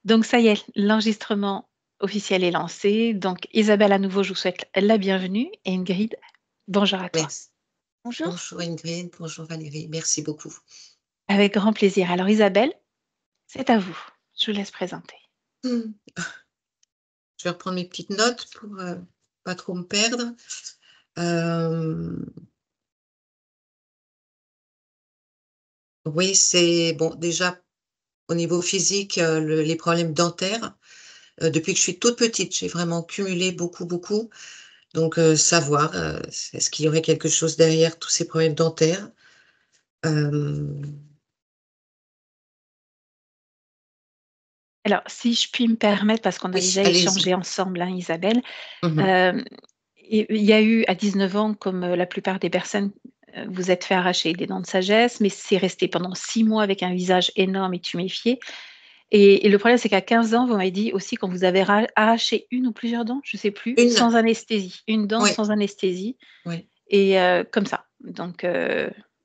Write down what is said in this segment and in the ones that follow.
Donc ça y est, l'enregistrement officiel est lancé. Donc Isabelle, à nouveau, je vous souhaite la bienvenue et Ingrid, bonjour à toi. Merci. Bonjour. Bonjour Ingrid, bonjour Valérie, merci beaucoup. Avec grand plaisir. Alors Isabelle, c'est à vous. Je vous laisse présenter. Hmm. Je vais reprendre mes petites notes pour pas trop me perdre. Euh, oui, c'est bon. Déjà, au niveau physique, les problèmes dentaires, depuis que je suis toute petite, j'ai vraiment cumulé beaucoup, beaucoup. Donc, savoir, est-ce qu'il y aurait quelque chose derrière tous ces problèmes dentaires? Euh, Alors, si je puis me permettre, parce qu'on a oui, déjà allez-y. échangé ensemble, hein, Isabelle, Mhm. euh, il y a eu à 19 ans, comme la plupart des personnes, vous êtes fait arracher des dents de sagesse, mais c'est resté pendant 6 mois avec un visage énorme et tuméfié. Et le problème, c'est qu'à 15 ans, vous m'avez dit aussi qu'on vous avait arraché une ou plusieurs dents, je ne sais plus, Une, sans anesthésie. Une dent oui, sans anesthésie oui. et comme ça. Donc,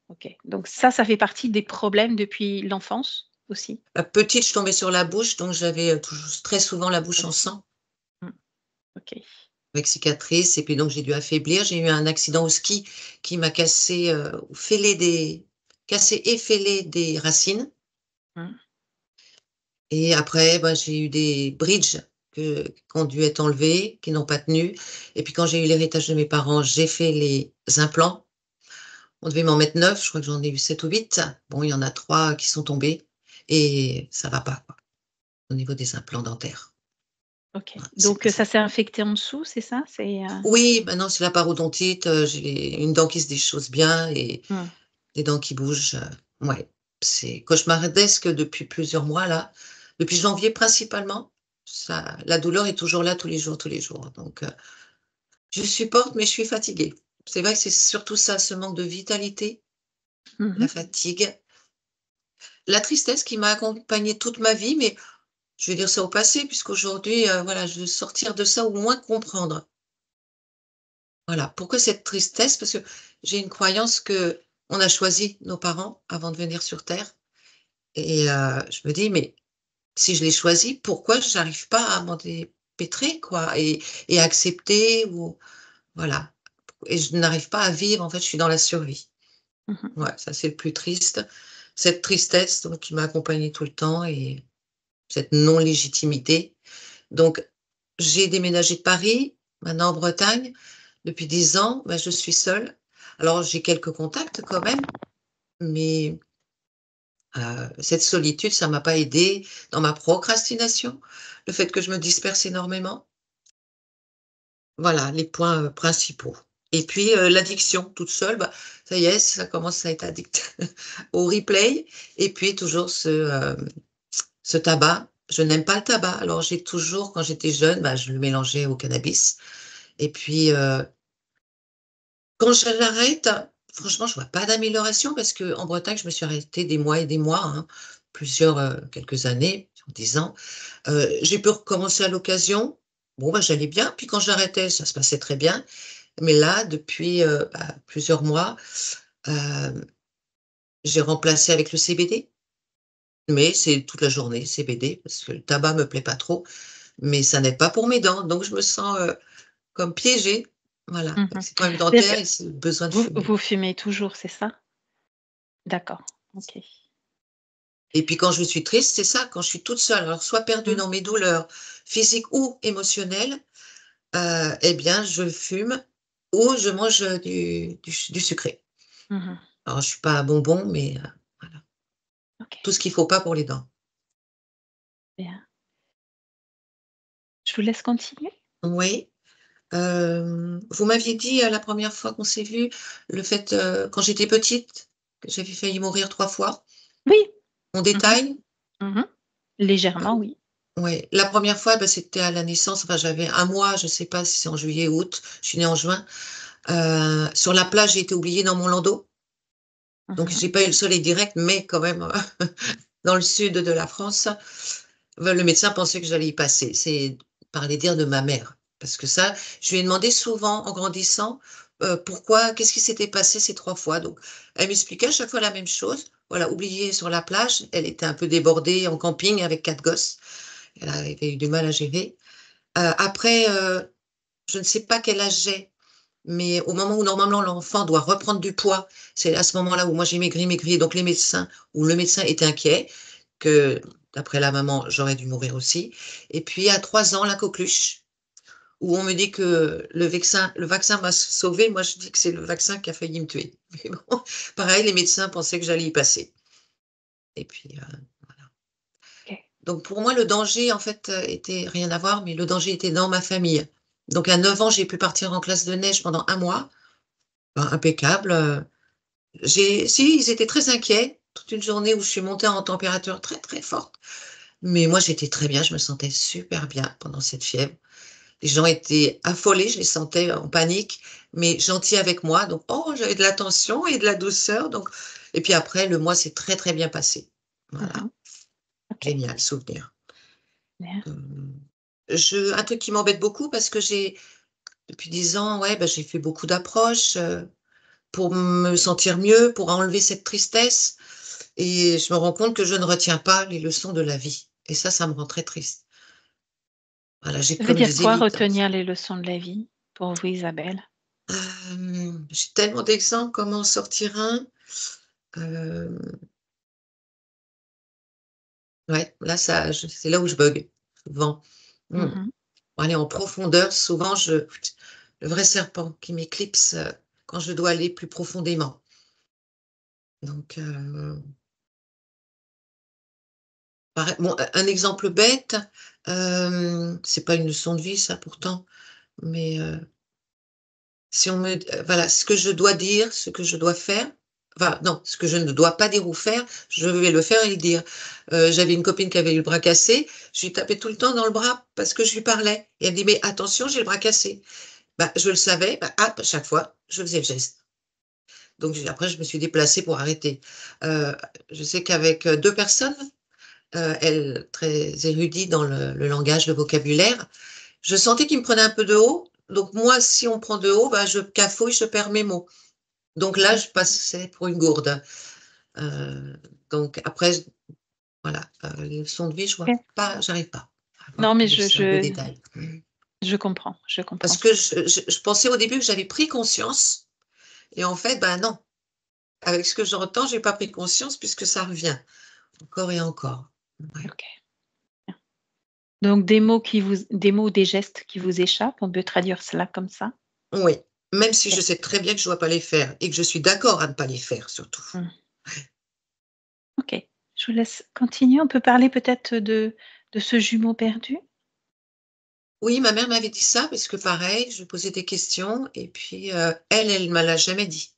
OK. Donc ça fait partie des problèmes depuis l'enfance aussi? Petite, je tombais sur la bouche, donc j'avais toujours très souvent la bouche en Aussi. sang, Mmh. OK. avec cicatrice, et puis donc j'ai dû affaiblir. J'ai eu un accident au ski qui m'a cassé et fêlé des racines. Mmh. Et après, bah, j'ai eu des bridges qui ont dû être enlevés, qui n'ont pas tenu. Et puis quand j'ai eu l'héritage de mes parents, j'ai fait les implants. On devait m'en mettre 9, je crois que j'en ai eu 7 ou 8. Bon, il y en a 3 qui sont tombés et ça va pas, quoi, au niveau des implants dentaires. OK. Ouais, c'est Donc, pas ça. ça s'est infecté en dessous, c'est ça? Oui, maintenant c'est la parodontite, j'ai une dent qui se déchausse bien et Mmh. les dents qui bougent. Ouais, c'est cauchemardesque depuis plusieurs mois là. Depuis janvier principalement, la douleur est toujours là tous les jours, tous les jours. Donc, je supporte, mais je suis fatiguée. C'est vrai que c'est surtout ça, ce manque de vitalité, Mmh la mh. fatigue, la tristesse qui m'a accompagnée toute ma vie, mais je vais dire ça au passé, puisqu'aujourd'hui, voilà, je veux sortir de ça, ou au moins comprendre. Voilà. Pourquoi cette tristesse? Parce que j'ai une croyance que on a choisi nos parents avant de venir sur terre, et je me dis: «Mais si je l'ai choisi, pourquoi j'arrive pas à m'en dépêtrer, quoi, et à accepter?» Ou voilà, et je n'arrive pas à vivre, en fait, je suis dans la survie. Mmh. Ouais, ça, c'est le plus triste. Cette tristesse, donc, qui m'a accompagnée tout le temps, et cette non-légitimité. Donc, j'ai déménagé de Paris, maintenant en Bretagne. Depuis 10 ans, bah, je suis seule. Alors, j'ai quelques contacts quand même, mais cette solitude, ça m'a pas aidée dans ma procrastination, le fait que je me disperse énormément. Voilà les points, principaux. Et puis, l'addiction toute seule, bah, ça y est, ça commence à être addict au replay, et puis toujours ce tabac. Je n'aime pas le tabac, alors j'ai toujours, quand j'étais jeune, bah, je le mélangeais au cannabis, et puis, quand je l'arrête, franchement, je vois pas d'amélioration, parce qu'en Bretagne, je me suis arrêtée des mois et des mois, hein, quelques années, 10 ans. J'ai pu recommencer à l'occasion. Bon, bah, j'allais bien, puis quand j'arrêtais, ça se passait très bien. Mais là, depuis, bah, plusieurs mois, hem, j'ai remplacé avec le CBD, mais c'est toute la journée CBD, parce que le tabac me plaît pas trop, mais ça n'aide pas pour mes dents, donc je me sens, comme piégée. Voilà, Mmh. avec ces problèmes C'est-à-dire dentaires que et ce besoin de vous fumer. fumez toujours, c'est ça? D'accord. OK. Et puis quand je suis triste, c'est ça, quand je suis toute seule, alors soit perdue Mmh. dans mes douleurs physiques ou émotionnelles, et bien je fume ou je mange, du sucré. Mmh. Alors je suis pas bonbon, mais voilà, OK, tout ce qu'il faut pas pour les dents. bien. Je vous laisse continuer. Oui, vous m'aviez dit, la première fois qu'on s'est vu, le fait, quand j'étais petite, que j'avais failli mourir 3 fois. Oui. On Mmh détaille? mh. Mmh. Légèrement, oui. Ouais, la première fois, bah, c'était à la naissance, enfin j'avais un mois, je sais pas si c'est en juillet ou août, je suis née en juin. Sur la plage, j'ai été oubliée dans mon landau, donc Mmh. j'ai pas eu le soleil direct, mais quand même, dans le sud de la France, le médecin pensait que j'allais y passer. C'est par les dires de ma mère, parce que ça, je lui ai demandé souvent en grandissant, pourquoi, qu'est-ce qui s'était passé ces 3 fois? Donc elle m'expliquait à chaque fois la même chose. Voilà, oubliée sur la plage, elle était un peu débordée en camping avec 4 gosses, Elle avait eu du mal à gérer. Après, je ne sais pas quel âge j'ai, mais au moment où normalement l'enfant doit reprendre du poids, c'est à ce moment-là où moi j'ai maigri. Donc les médecins, ou le médecin était inquiet que, d'après la maman, j'aurais dû mourir aussi. Et puis à 3 ans, la coqueluche, où on me dit que le vaccin m'a sauvé. Moi, je dis que c'est le vaccin qui a failli me tuer. Mais bon, pareil, les médecins pensaient que j'allais y passer. Et puis, voilà. OK. Donc pour moi, le danger, en fait, était rien à voir, mais le danger était dans ma famille. Donc à 9 ans, j'ai pu partir en classe de neige pendant un mois. Ben, impeccable. Si, ils étaient très inquiets. Toute une journée où je suis montée en température très, très forte. Mais moi, j'étais très bien. Je me sentais super bien pendant cette fièvre. Les gens étaient affolés. Je les sentais en panique, mais gentils avec moi. Donc, oh, j'avais de l'attention et de la douceur. Donc, et puis après, le mois s'est très, très bien passé. Voilà. Mmh. OK. Génial souvenir. Bien. Un truc qui m'embête beaucoup parce que depuis 10 ans, ouais, bah, j'ai fait beaucoup d'approches pour me sentir mieux, pour enlever cette tristesse. Et je me rends compte que je ne retiens pas les leçons de la vie. Et ça me rend très triste. Voilà, j'ai Ça veut comme dire des quoi évidences. retenir les leçons de la vie pour vous, Isabelle? J'ai tellement d'exemples, comment en sortir un? Euh, ouais, là, c'est là où je bug, souvent. Hmm. Mmh. Pour aller en profondeur, souvent, le vrai serpent qui m'éclipse quand je dois aller plus profondément. Donc, bon, un exemple bête, c'est pas une leçon de vie, ça, pourtant, mais si on voilà, ce que je dois dire, ce que je dois faire, enfin, non, ce que je ne dois pas dire ou faire, je vais le faire et le dire. J'avais une copine qui avait eu le bras cassé, je lui tapais tout le temps dans le bras parce que je lui parlais. Et elle me dit, mais attention, j'ai le bras cassé. Bah, je le savais, bah, à chaque fois, je faisais le geste. Donc après, je me suis déplacée pour arrêter. Euh, je sais qu'avec 2 personnes, elle, très érudite dans le langage, le vocabulaire, je sentais qu'il me prenait un peu de haut. Donc moi, si on me prend de haut, bah, je cafouille, je perds mes mots. Donc là, je passais pour une gourde. Euh, donc après, voilà, les leçons de vie, je vois OK. pas, j'arrive pas à Non, voir mais le, le détail. je comprends, Parce ce que que je pensais au début que j'avais pris conscience, et en fait, ben non. Avec ce que j'entends, j'ai pas pris conscience puisque ça revient encore et encore. Ouais. OK. Donc des mots, des gestes qui vous échappent, on peut traduire cela comme ça? Oui, même si je OK. sais très bien que je ne dois pas les faire et que je suis d'accord à ne pas les faire surtout. Mmh. OK. Je vous laisse continuer. On peut parler peut-être de ce jumeau perdu? Oui, ma mère m'avait dit ça parce que pareil, je posais des questions et puis elle me l'a jamais dit.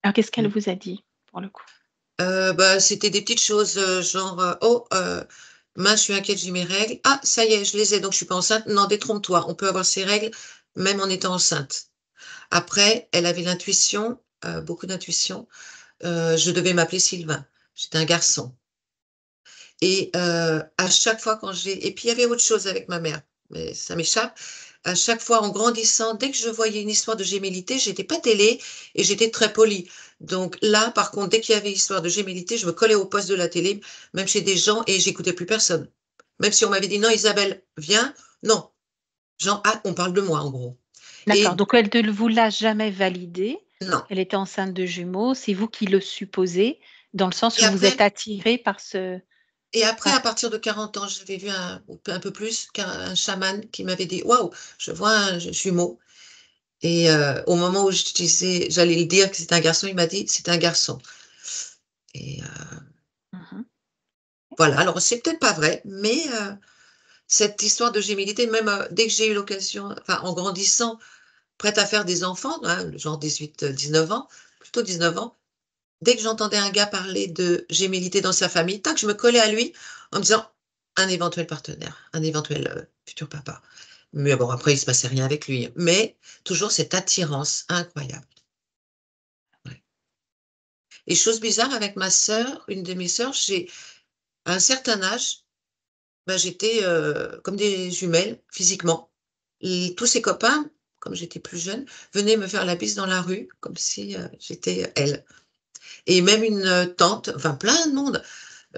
Alors qu'est-ce qu'elle Mm. vous a dit, pour le coup? Bah, c'était des petites choses genre oh mince, je suis inquiète, j'ai mes règles. Ah, ça y est, je les ai, donc je suis pas enceinte. Non, détrompe-toi, on peut avoir ses règles même en étant enceinte. Après, elle avait l'intuition, beaucoup d'intuition. Je devais m'appeler Sylvain. J'étais un garçon. Et à chaque fois et puis il y avait autre chose avec ma mère, mais ça m'échappe. À chaque fois en grandissant, dès que je voyais une histoire de gémellité, j'étais pas télé et j'étais très polie. Donc là, par contre, dès qu'il y avait histoire de gémellité, je me collais au poste de la télé, même chez des gens, et j'écoutais plus personne. Même si on m'avait dit non, Isabelle, viens, non. Genre, ah, on parle de moi, en gros. D'accord, Et donc elle ne vous l'a jamais validé, non. qu'elle était enceinte de jumeaux, c'est vous qui le supposez, dans le sens Et où vous êtes après, attiré par ce à par partir de 40 ans, j'avais vu un peu plus qu'un chaman qui m'avait dit, waouh, je vois un jumeau. Et au moment où j'allais le dire que c'était un garçon, il m'a dit c'est un garçon. Et mmh. voilà, alors c'est peut-être pas vrai, mais cette histoire de gémilité, même dès que j'ai eu l'occasion, enfin en grandissant, prête à faire des enfants, hein, genre 18, 19 ans, plutôt 19 ans, dès que j'entendais un gars parler de gémilité dans sa famille, tac, je me collais à lui en me disant un éventuel partenaire, un éventuel futur papa. Mais bon, après, il se passait rien avec lui. Mais toujours cette attirance incroyable. Ouais. Et chose bizarre avec ma sœur, une de mes sœurs, à un certain âge, ben, j'étais comme des jumelles physiquement. Et tous ses copains, comme j'étais plus jeune, venaient me faire la bise dans la rue, comme si j'étais elle. Et même une tante, enfin plein de monde.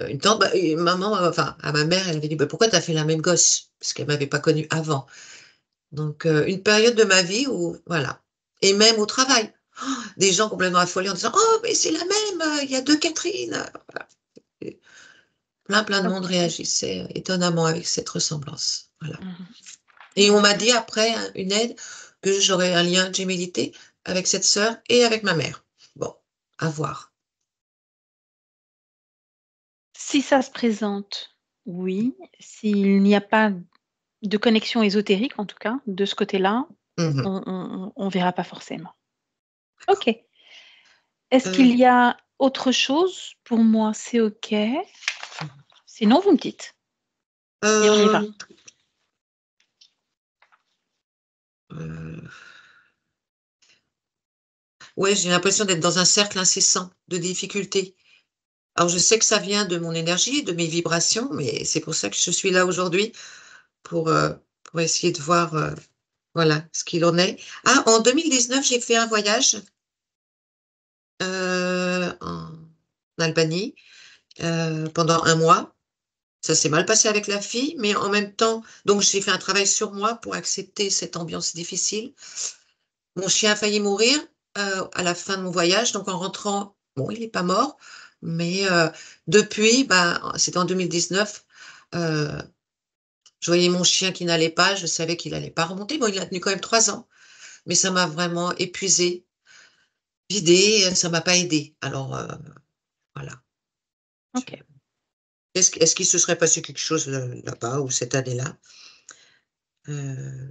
une tante, et maman, enfin, à ma mère, elle avait dit, bah, pourquoi tu as fait la même gosse? Parce qu'elle m'avait pas connue avant. Donc, une période de ma vie où, voilà. Et même au travail, des gens complètement affolés en disant, oh, mais c'est la même, il y a deux Catherine. Voilà. Et plein de monde Ok. réagissait étonnamment avec cette ressemblance. Voilà. Mhm. Et on m'a Ok. dit après, hein, une aide, que j'aurais un lien de gémellité avec cette sœur et avec ma mère. Bon, à voir. Si ça se présente, oui. S'il n'y a pas de connexion ésotérique, en tout cas, de ce côté-là, Mhm. on verra pas forcément. Ok. Est-ce Euh, qu'il y a autre chose? Pour moi, c'est ok. Sinon, vous me dites et on y va. euh, euh, ouais, j'ai l'impression d'être dans un cercle incessant de difficultés. Alors, je sais que ça vient de mon énergie, de mes vibrations, mais c'est pour ça que je suis là aujourd'hui, pour, euh, pour essayer de voir, voilà, ce qu'il en est. Ah, en 2019, j'ai fait un voyage en Albanie pendant un mois. Ça s'est mal passé avec la fille, mais en même temps, donc j'ai fait un travail sur moi pour accepter cette ambiance difficile. Mon chien a failli mourir à la fin de mon voyage, donc en rentrant, bon, il n'est pas mort, mais depuis, bah, c'était en 2019, euh, je voyais mon chien qui n'allait pas, je savais qu'il n'allait pas remonter. Bon, il a tenu quand même 3 ans, mais ça m'a vraiment épuisée, vidée, ça m'a pas aidée. Alors voilà. Ok. Est-ce qu'il se serait passé quelque chose là-bas ou cette année-là? Euh,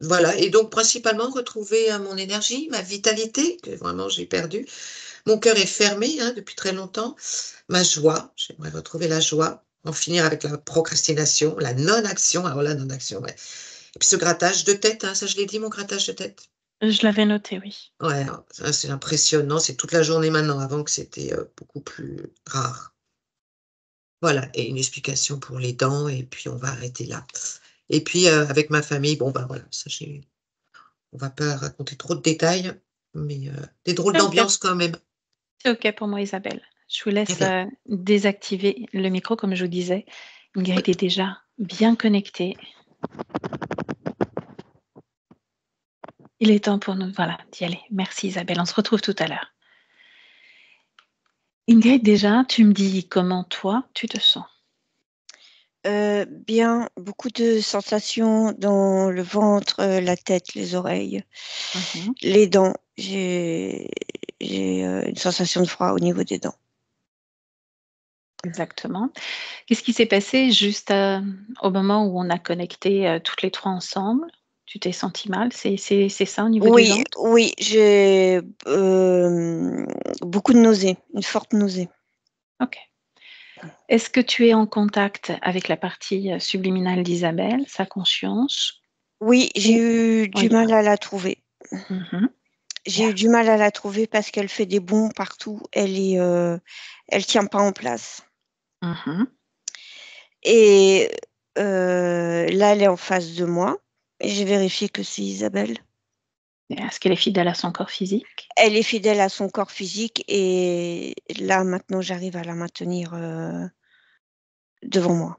Voilà, et donc principalement retrouver mon énergie, ma vitalité, que vraiment j'ai perdue. Mon cœur est fermé hein, depuis très longtemps. Ma joie, j'aimerais retrouver la joie, en finir avec la procrastination, la non-action. Alors la non-action, ouais. Et puis ce grattage de tête, hein, ça je l'ai dit, mon grattage de tête. Je l'avais noté, oui. Ouais, ça, c'est impressionnant, c'est toute la journée maintenant, avant que c'était beaucoup plus rare. Voilà, et une explication pour les dents, et puis on va arrêter là. Et puis avec ma famille, bon ben voilà, ça j'ai on va pas raconter trop de détails, mais des drôles C'est ok. d'ambiance quand même. C'est ok pour moi, Isabelle. Je vous Très laisse bien. désactiver le micro, comme je vous disais. Oui. Ingrid est déjà bien connectée. Il est temps pour nous, voilà, d'y aller. Merci, Isabelle. On se retrouve tout à l'heure. Ingrid, déjà, tu me dis comment toi, tu te sens. Bien, beaucoup de sensations dans le ventre, la tête, les oreilles, Mhm. les dents. J'ai une sensation de froid au niveau des dents. Exactement. Qu'est-ce qui s'est passé juste au moment où on a connecté toutes les trois ensemble? Tu t'es sentie mal? C'est ça au niveau du Oui, ventre? oui, j'ai beaucoup de nausées, une forte nausée. Ok. Est-ce que tu es en contact avec la partie subliminale d'Isabelle, sa conscience? Oui, j'ai Ou... eu du Oui. mal à la trouver. Mhm. J'ai Bien. eu du mal à la trouver parce qu'elle fait des bonds partout. Elle tient pas en place. Mhm. Et là, elle est en face de moi. Et j'ai vérifié que c'est Isabelle. Est-ce qu'elle est fidèle à son corps physique? Elle est fidèle à son corps physique et là, maintenant, j'arrive à la maintenir devant moi.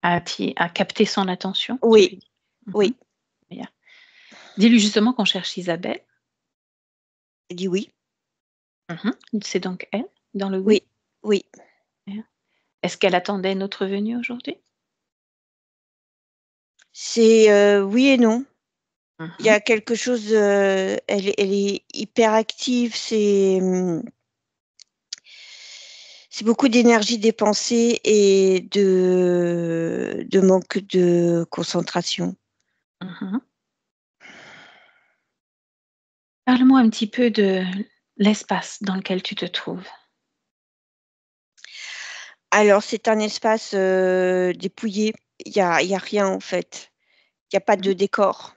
À capter son attention, tu Oui, lui dis? Mhm. oui, Bien. Dis-lui justement qu'on cherche Isabelle. elle dit oui, Mhm. C'est donc elle, dans le oui. oui, oui. Bien. Est-ce qu'elle attendait notre venue aujourd'hui? C'est oui et non. Il y Mhm. a quelque chose, elle est hyper active, c'est beaucoup d'énergie dépensée et de manque de concentration. Mhm. Parle-moi un petit peu de l'espace dans lequel tu te trouves. Alors, c'est un espace dépouillé. Il y a rien en fait. Il y a pas Mhm. de décor.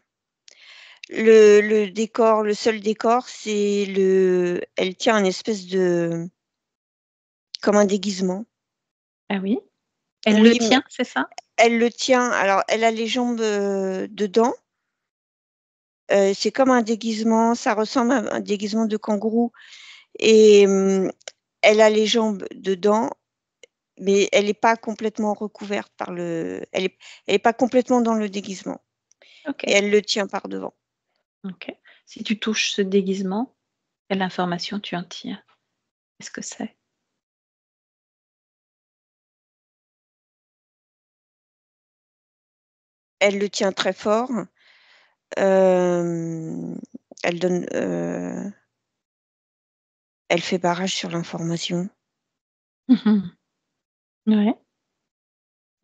Le décor, le seul décor, elle tient un espèce de, comme un déguisement. Ah oui? Elle le Oui, mais tient, c'est ça? elle le tient. Alors, elle a les jambes dedans. C'est comme un déguisement. Ça ressemble à un déguisement de kangourou. Et elle a les jambes dedans, mais elle est pas complètement recouverte par le elle est pas complètement dans le déguisement OK, et elle le tient par devant. OK. Si tu touches ce déguisement, quelle information tu en tires? Qu'est-ce que c'est? Elle le tient très fort, hem, elle donne, elle fait barrage sur l'information. Mmh. Ouais.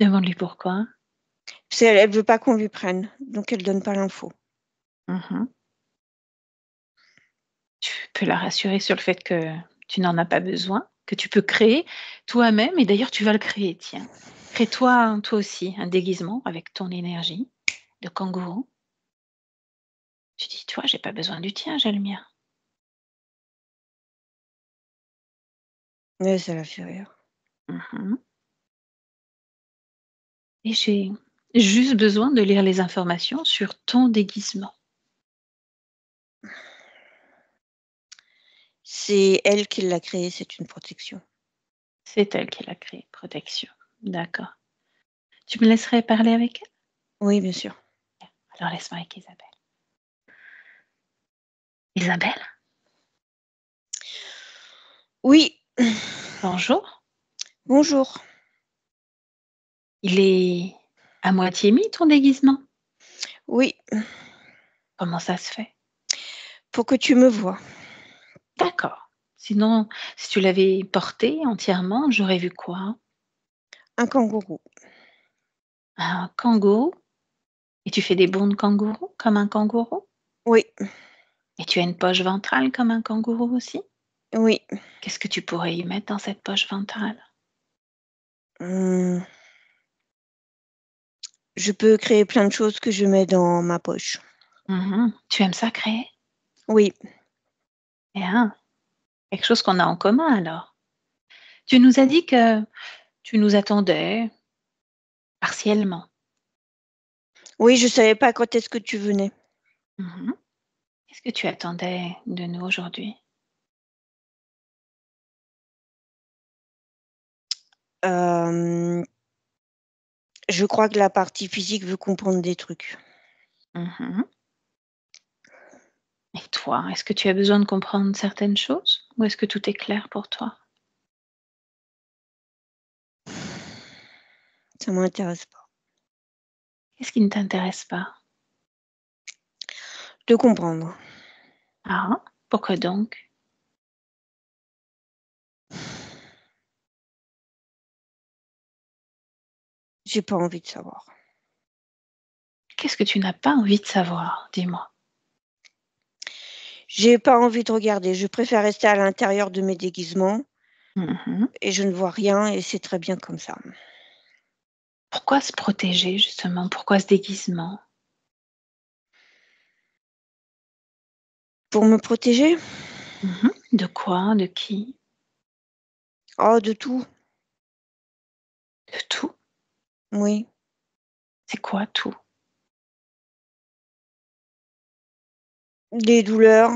Demande-lui pourquoi. C'est elle veut pas qu'on lui prenne, donc elle donne pas l'info. Mmh. Tu peux la rassurer sur le fait que tu n'en as pas besoin, que tu peux créer toi-même et d'ailleurs tu vas le créer, tiens. Crée-toi, toi aussi, un déguisement avec ton énergie de kangourou. Tu dis: «Toi, j'ai pas besoin du tien, j'ai le mien». Ouais, ça la fait rire. Mmh. Et j'ai juste besoin de lire les informations sur ton déguisement. C'est elle qui l'a créé, c'est une protection. C'est elle qui l'a créé, protection. D'accord. Tu me laisserais parler avec elle? Oui, bien sûr. Alors laisse-moi avec Isabelle. Isabelle, Oui, bonjour. bonjour. Il est à moitié mis ton déguisement? Oui, Comment ça se fait? pour que tu me vois. D'accord. Sinon, si tu l'avais porté entièrement, j'aurais vu quoi? Un kangourou. Un kangourou? Et tu fais des bonds de kangourou comme un kangourou? Oui, Et tu as une poche ventrale comme un kangourou aussi? oui. Qu'est-ce que tu pourrais y mettre dans cette poche ventrale? Mmh, je peux créer plein de choses que je mets dans ma poche. Mmh. Tu aimes ça créer? Oui, Bien, quelque chose qu'on a en commun alors. Tu nous as dit que tu nous attendais partiellement. oui, je savais pas quand est-ce que tu venais. Mmh. Qu'est-ce que tu attendais de nous aujourd'hui? Hem, je crois que la partie physique veut comprendre des trucs. Mmh. Et toi, est-ce que tu as besoin de comprendre certaines choses ou est-ce que tout est clair pour toi? Ça m'intéresse pas. Qu'est-ce qui ne t'intéresse pas? De comprendre. Ah, pourquoi donc? J'ai pas envie de savoir. Qu'est-ce que tu n'as pas envie de savoir? Dis-moi. J'ai pas envie de regarder. Je préfère rester à l'intérieur de mes déguisements Mmh. et je ne vois rien et c'est très bien comme ça. Pourquoi se protéger justement? Pourquoi ce déguisement? Pour me protéger? Mmh. De quoi? De qui? Oh, de tout. De tout? Oui. C'est quoi tout? Les douleurs,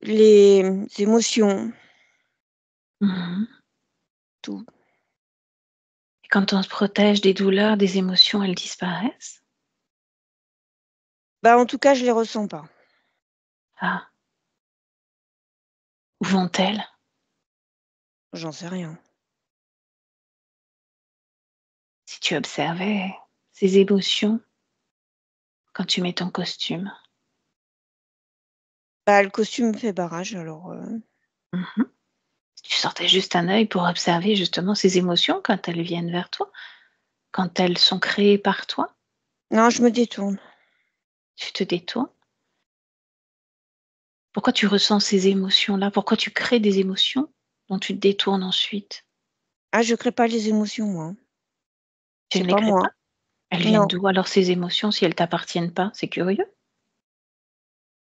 les émotions, Mmh. tout. Et quand on se protège des douleurs, des émotions, elles disparaissent? Bah, en tout cas, je les ressens pas. Ah, où vont-elles? J'en sais rien. Si tu observais ces émotions quand tu mets ton costume. Bah, le costume fait barrage alors, Mmh. Si tu sortais juste un œil pour observer justement ces émotions quand elles viennent vers toi, quand elles sont créées par toi, non, je me détourne. tu te détournes. Pourquoi tu ressens ces émotions-là? Pourquoi tu crées des émotions dont tu te détournes ensuite? Ah, je crée pas les émotions moi, hein. Tu C'est ne les pas crées moi. pas? Elles viennent Non, d'où alors ces émotions si elles t'appartiennent pas? C'est curieux.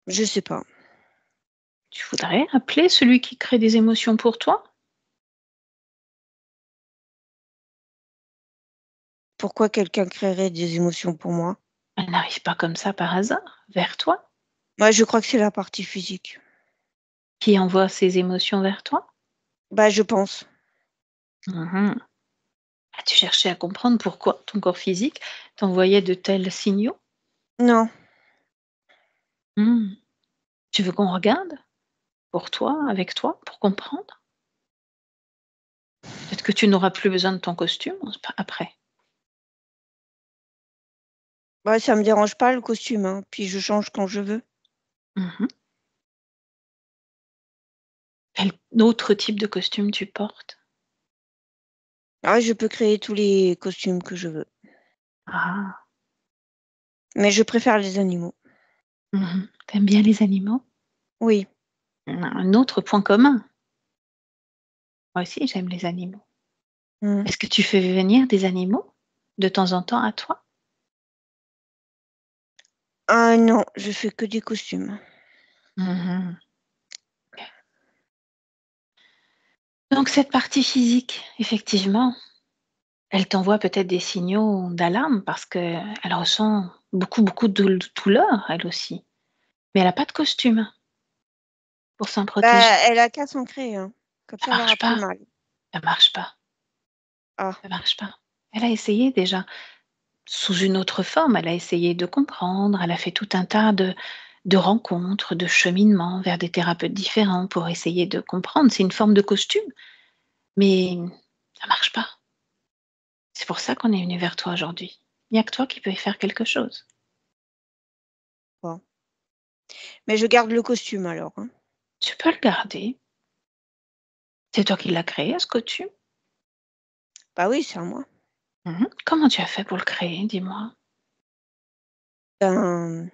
je sais pas. Tu voudrais appeler celui qui crée des émotions pour toi? Pourquoi quelqu'un créerait des émotions pour moi? Elles n'arrivent pas comme ça par hasard vers toi. Moi, je crois que c'est la partie physique. qui envoie ses émotions vers toi? Bah, je pense. Mmh. As-tu cherché à comprendre pourquoi ton corps physique t'envoyait de tels signaux? Non. Mmh. Tu veux qu'on regarde? Pour toi, avec toi, pour comprendre? Peut-être que tu n'auras plus besoin de ton costume après. Bah, ça me dérange pas le costume, hein, puis je change quand je veux. Mmh. Quel autre type de costume tu portes? Ah, je peux créer tous les costumes que je veux, Ah! mais je préfère les animaux. Mmh. Tu bien les animaux? Oui. Un autre point commun. Moi aussi, j'aime les animaux. Mmh. Est-ce que tu fais venir des animaux de temps en temps à toi? Ah non, je fais que des costumes. Mmh. Donc cette partie physique, effectivement, elle t'envoie peut-être des signaux d'alarme parce qu'elle ressent beaucoup, beaucoup de douleur, elle aussi. Mais elle a pas de costume pour s'en protéger. Bah, elle a qu'à s'en créer un, comme Ça ça elle aura marche plus pas, mal. ça marche pas, Ah, ça marche pas. Elle a essayé déjà, sous une autre forme, elle a essayé de comprendre, elle a fait tout un tas de rencontres, de cheminements vers des thérapeutes différents pour essayer de comprendre. C'est une forme de costume, mais ça marche pas. C'est pour ça qu'on est venu vers toi aujourd'hui. Il n'y a que toi qui peux y faire quelque chose. bon. Mais je garde le costume alors, hein. Tu peux le garder. C'est toi qui l'as créé, ce costume. Bah oui, c'est à moi. Comment tu as fait pour le créer, dis-moi? Ben,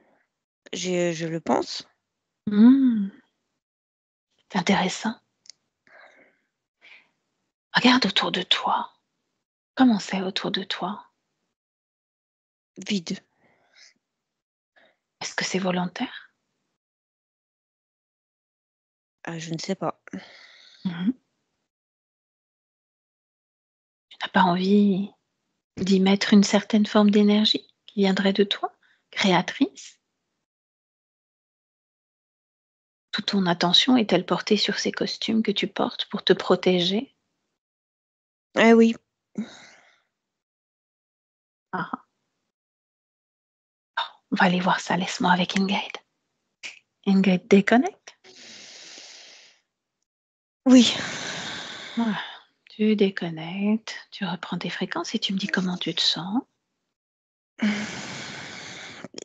je le pense. Mmh, c'est intéressant. Regarde autour de toi. Comment c'est autour de toi? Vide. Est-ce que c'est volontaire? Ah, je ne sais pas. Mmh. Tu n'as pas envie d'y mettre une certaine forme d'énergie qui viendrait de toi, créatrice? Toute ton attention est-elle portée sur ces costumes que tu portes pour te protéger? Eh oui. Ah ah. On va aller voir ça, laisse-moi avec Ingrid. Ingrid, déconnecte. Oui. Voilà. Tu déconnectes, tu reprends tes fréquences et tu me dis comment tu te sens.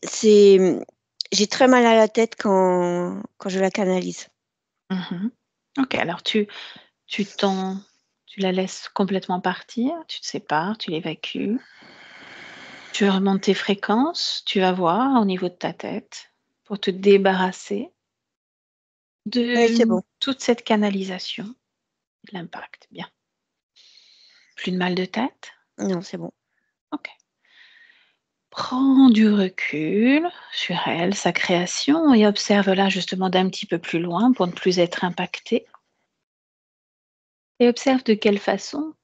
C'est, j'ai très mal à la tête quand je la canalise. Mmh. OK, alors tu la laisses complètement partir, tu te sépares, tu l'évacues. Tu remontes tes fréquences, tu vas voir au niveau de ta tête pour te débarrasser Oui, c'est de bon. toute cette canalisation, de l'impact. Bien. Plus de mal de tête? Non, c'est bon. OK. Prends du recul sur elle, sa création et observe-la justement d'un petit peu plus loin pour ne plus être impacté et observe de quelle façon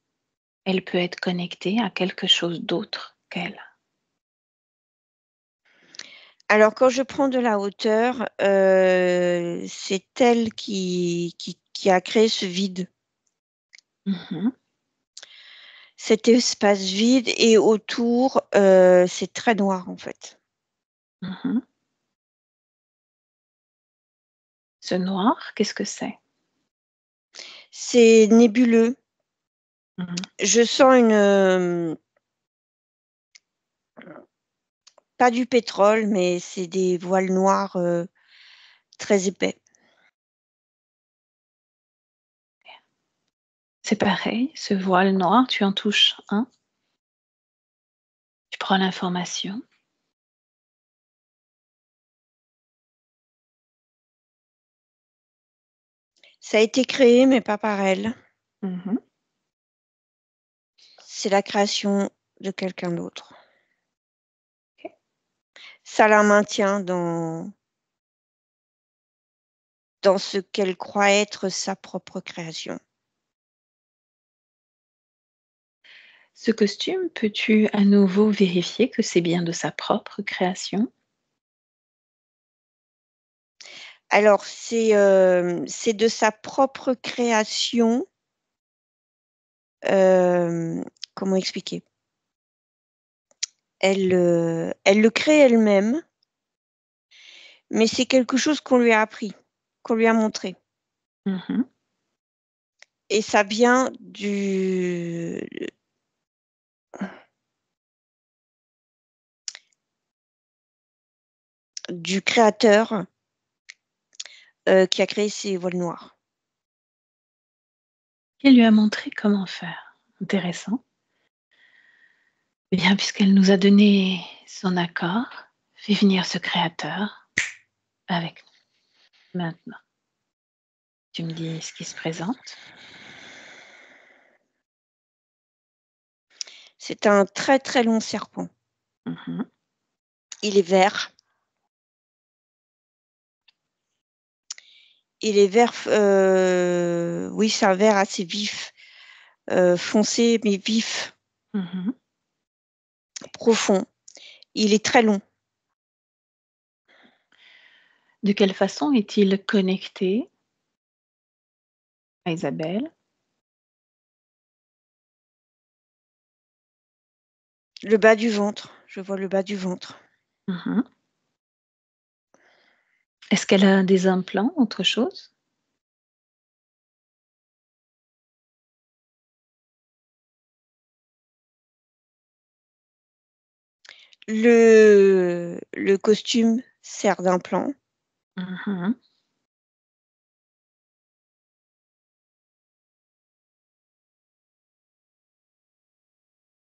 elle peut être connectée à quelque chose d'autre qu'elle. Alors quand je prends de la hauteur, c'est elle qui a créé ce vide, Mmh. cet espace vide et autour, c'est très noir en fait. Mmh. Ce noir, qu'est-ce que c'est? C'est nébuleux. Mmh. Je sens pas du pétrole, mais c'est des voiles noirs, très épais. C'est pareil, ce voile noir, tu en touches un, tu prends l'information. Ça a été créé, mais pas par elle. Mmh. C'est la création de quelqu'un d'autre. OK. Ça la maintient dans ce qu'elle croit être sa propre création. Ce costume, peux-tu à nouveau vérifier que c'est bien de sa propre création? Alors, c'est de sa propre création. Comment expliquer? Elle le crée elle-même, mais c'est quelque chose qu'on lui a appris, qu'on lui a montré. Mhm. Et ça vient du créateur qui a créé ces voiles noirs. Il lui a montré comment faire. Intéressant. Eh bien, puisqu'elle nous a donné son accord, fait venir ce créateur avec nous. Maintenant, tu me dis ce qui se présente. C'est un très très long serpent. Mhm. Il est vert. Il est vert, oui, c'est un vert assez vif, foncé mais vif, Mhm. profond. Il est très long. De quelle façon est-il connecté à Isabelle? Le bas du ventre, je vois le bas du ventre. Mhm. Est-ce qu'elle a des implants, autre chose? Le costume sert d'implant. Mhm.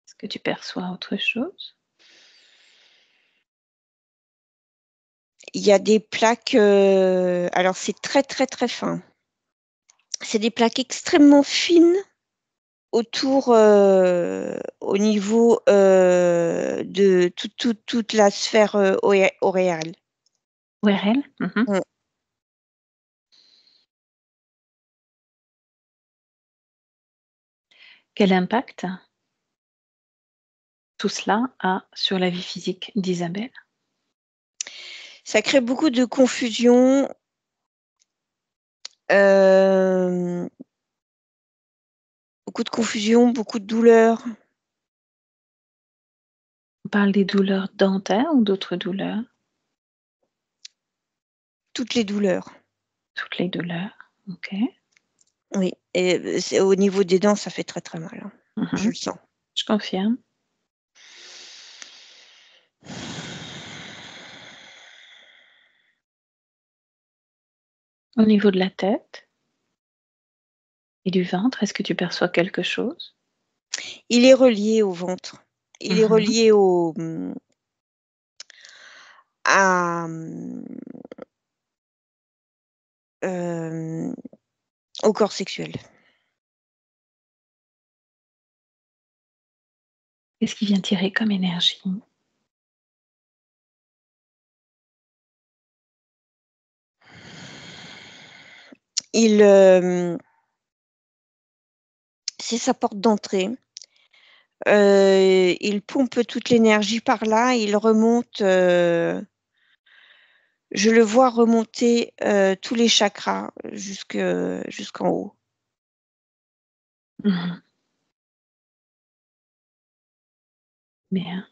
Est-ce que tu perçois autre chose? Il y a des plaques, alors c'est très très très fin. C'est des plaques extrêmement fines autour, au niveau de toute la sphère auréale. ORL? Mhm. Mm. Quel impact tout cela a sur la vie physique d'Isabelle? Ça crée beaucoup de confusion. euh, Beaucoup de confusion, beaucoup de douleur. On parle des douleurs dentaires ou d'autres douleurs? Toutes les douleurs. Toutes les douleurs. Ok. Oui, et au niveau des dents, ça fait très très mal, hein. Je Mhm. le sens. Je confirme. Au niveau de la tête et du ventre, est-ce que tu perçois quelque chose? Il est relié au ventre. Il est Mhm. relié à, euh, au corps sexuel. Qu'est-ce qui vient tirer comme énergie? Il, c'est sa porte d'entrée. Il pompe toute l'énergie par là. Il remonte. Je le vois remonter tous les chakras jusqu'en haut. Mhm. Bien.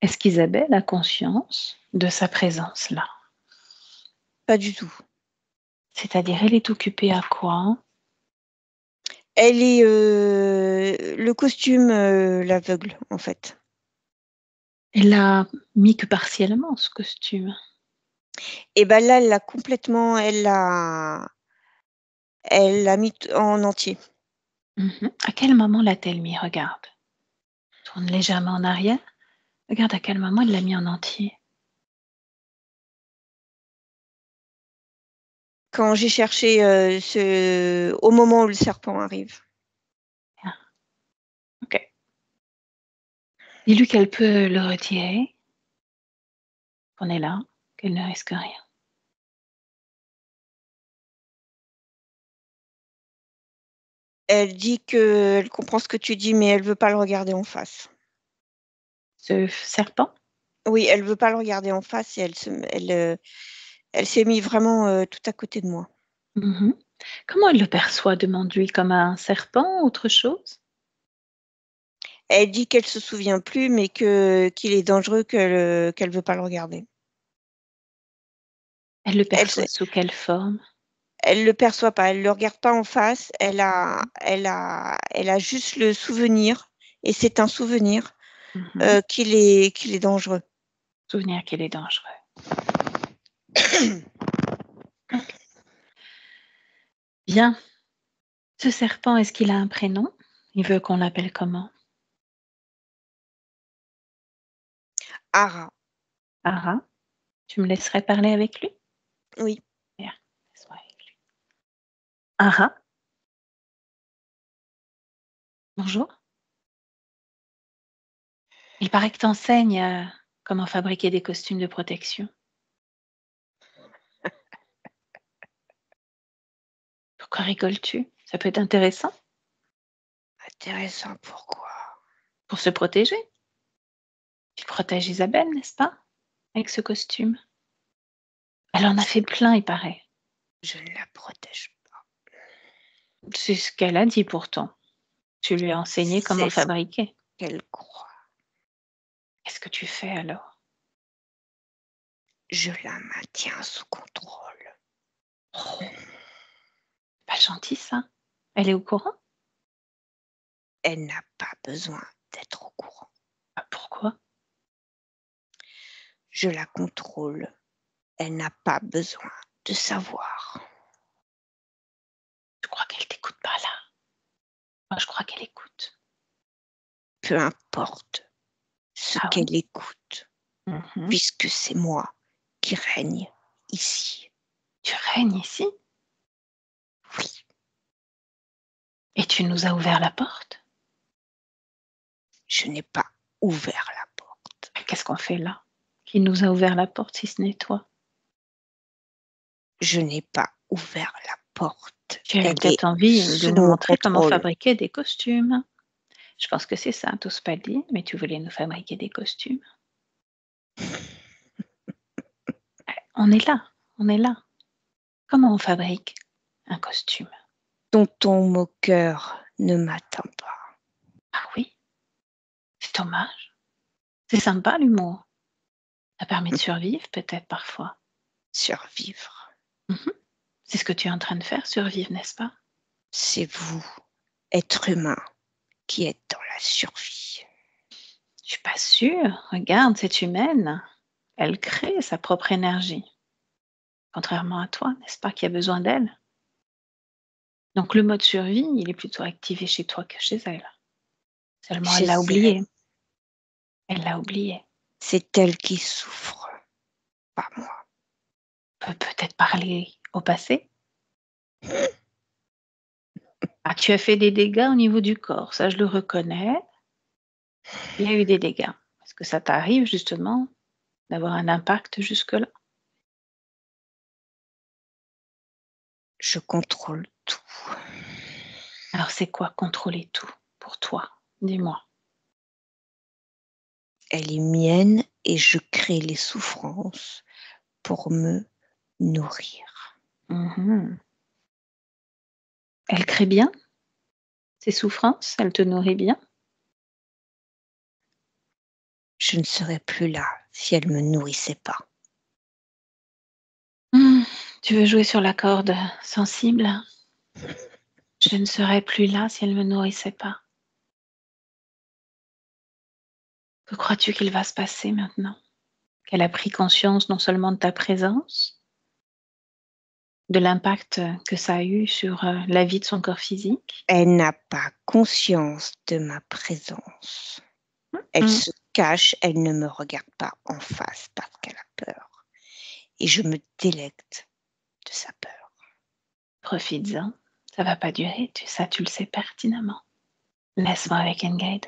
Est-ce qu'Isabelle a conscience de sa présence là? Pas du tout. C'est-à-dire, elle est occupée à quoi? Elle est le costume l'aveugle en fait. Elle l'a mis que partiellement, ce costume. Et ben là, elle l'a complètement, elle l'a mis en entier. Mhm. À quel moment l'a-t-elle mis? Regarde. Tourne légèrement en arrière. Regarde à quel moment elle l'a mis en entier. Quand j'ai cherché au moment où le serpent arrive. Bien. Ok. Dis-lui qu'elle peut le retirer, qu'on est là, qu'elle ne risque rien. Elle dit qu'elle comprend ce que tu dis, mais elle veut pas le regarder en face. Ce serpent? Oui, elle veut pas le regarder en face et elle s'est mise vraiment tout à côté de moi. Mhm. Comment elle le perçoit? Demande-lui comme un serpent, autre chose? Elle dit qu'elle se souvient plus, mais qu'il est dangereux, qu'elle veut pas le regarder. Elle le Elle perçoit sous quelle forme? elle le perçoit pas, elle le regarde pas en face. Elle a juste le souvenir, et c'est un souvenir Mhm. qu'il est dangereux. Souvenir qu'il est dangereux. Ok. Bien. Ce serpent, est-ce qu'il a un prénom? Il veut qu'on l'appelle comment? Ara, Ara. Tu me laisserais parler avec lui? oui. Bien. Laisse-moi avec lui. Ara. Bonjour. Il paraît que tu enseignes comment fabriquer des costumes de protection. Pourquoi rigoles-tu? Ça peut être intéressant Intéressant, pourquoi? pour se protéger. Tu protèges Isabelle, n'est-ce pas? Avec ce costume. Elle en a fait plein, il paraît. Je ne la protège pas. C'est ce qu'elle a dit pourtant. Tu lui as enseigné comment C'est ce fabriquer. qu'elle croit. Qu'est-ce que tu fais alors? Je la maintiens sous contrôle. Oh, pas gentil ça. Elle est au courant? Elle n'a pas besoin d'être au courant. Ah, pourquoi? Je la contrôle. Elle n'a pas besoin de savoir. Je crois qu'elle t'écoute pas là. Moi, je crois qu'elle écoute. Peu importe ce Ah oui? qu'elle écoute, Mhm. puisque c'est moi qui règne ici. Tu règnes ici? Oui, Et tu nous as ouvert la porte? je n'ai pas ouvert la porte. Qu'est-ce qu'on fait là? Qui nous a ouvert la porte si ce n'est toi? Je n'ai pas ouvert la porte. Tu avais Elle est peut-être envie de sous nous mon montrer comment contrôle. fabriquer des costumes. Je pense que c'est ça, t'oses pas le dire, mais tu voulais nous fabriquer des costumes. On est là, on est là. Comment on fabrique un costume? Dont ton moqueur ne m'atteint pas. Ah oui, c'est dommage. C'est sympa l'humour. Ça permet de survivre peut-être parfois. Survivre, Mhm. C'est ce que tu es en train de faire, survivre, n'est-ce pas? c'est vous, être humain, qui êtes dans la survie. Je suis pas sûre. Regarde, cette humaine, elle crée sa propre énergie. Contrairement à toi, n'est-ce pas, qui a besoin d'elle? Donc le mode survie, il est plutôt activé chez toi que chez elle. Seulement, elle Chez l'a elle, oublié. Elle l'a oublié. c'est elle qui souffre, pas moi. On peut peut-être parler au passé. Ah, tu as fait des dégâts au niveau du corps, ça je le reconnais. Il y a eu des dégâts. Est-ce que ça t'arrive justement d'avoir un impact jusque-là? Je contrôle tout. Alors c'est quoi contrôler tout pour toi? Dis-moi. Elle est mienne et je crée les souffrances pour me nourrir. Mhm. Elle crée bien ses souffrances? Elle te nourrit bien? Je ne serais plus là si elle me nourrissait pas. Hmm, tu veux jouer sur la corde sensible? Je ne serais plus là si elle ne me nourrissait pas. Que crois-tu qu'il va se passer maintenant? Qu'elle a pris conscience non seulement de ta présence, de l'impact que ça a eu sur la vie de son corps physique. Elle n'a pas conscience de ma présence. Elle Mm. se cache, elle ne me regarde pas en face parce qu'elle a peur. Et je me délecte de sa peur. Profites-en, ça va pas durer, ça tu le sais pertinemment. Laisse-moi avec Ingrid.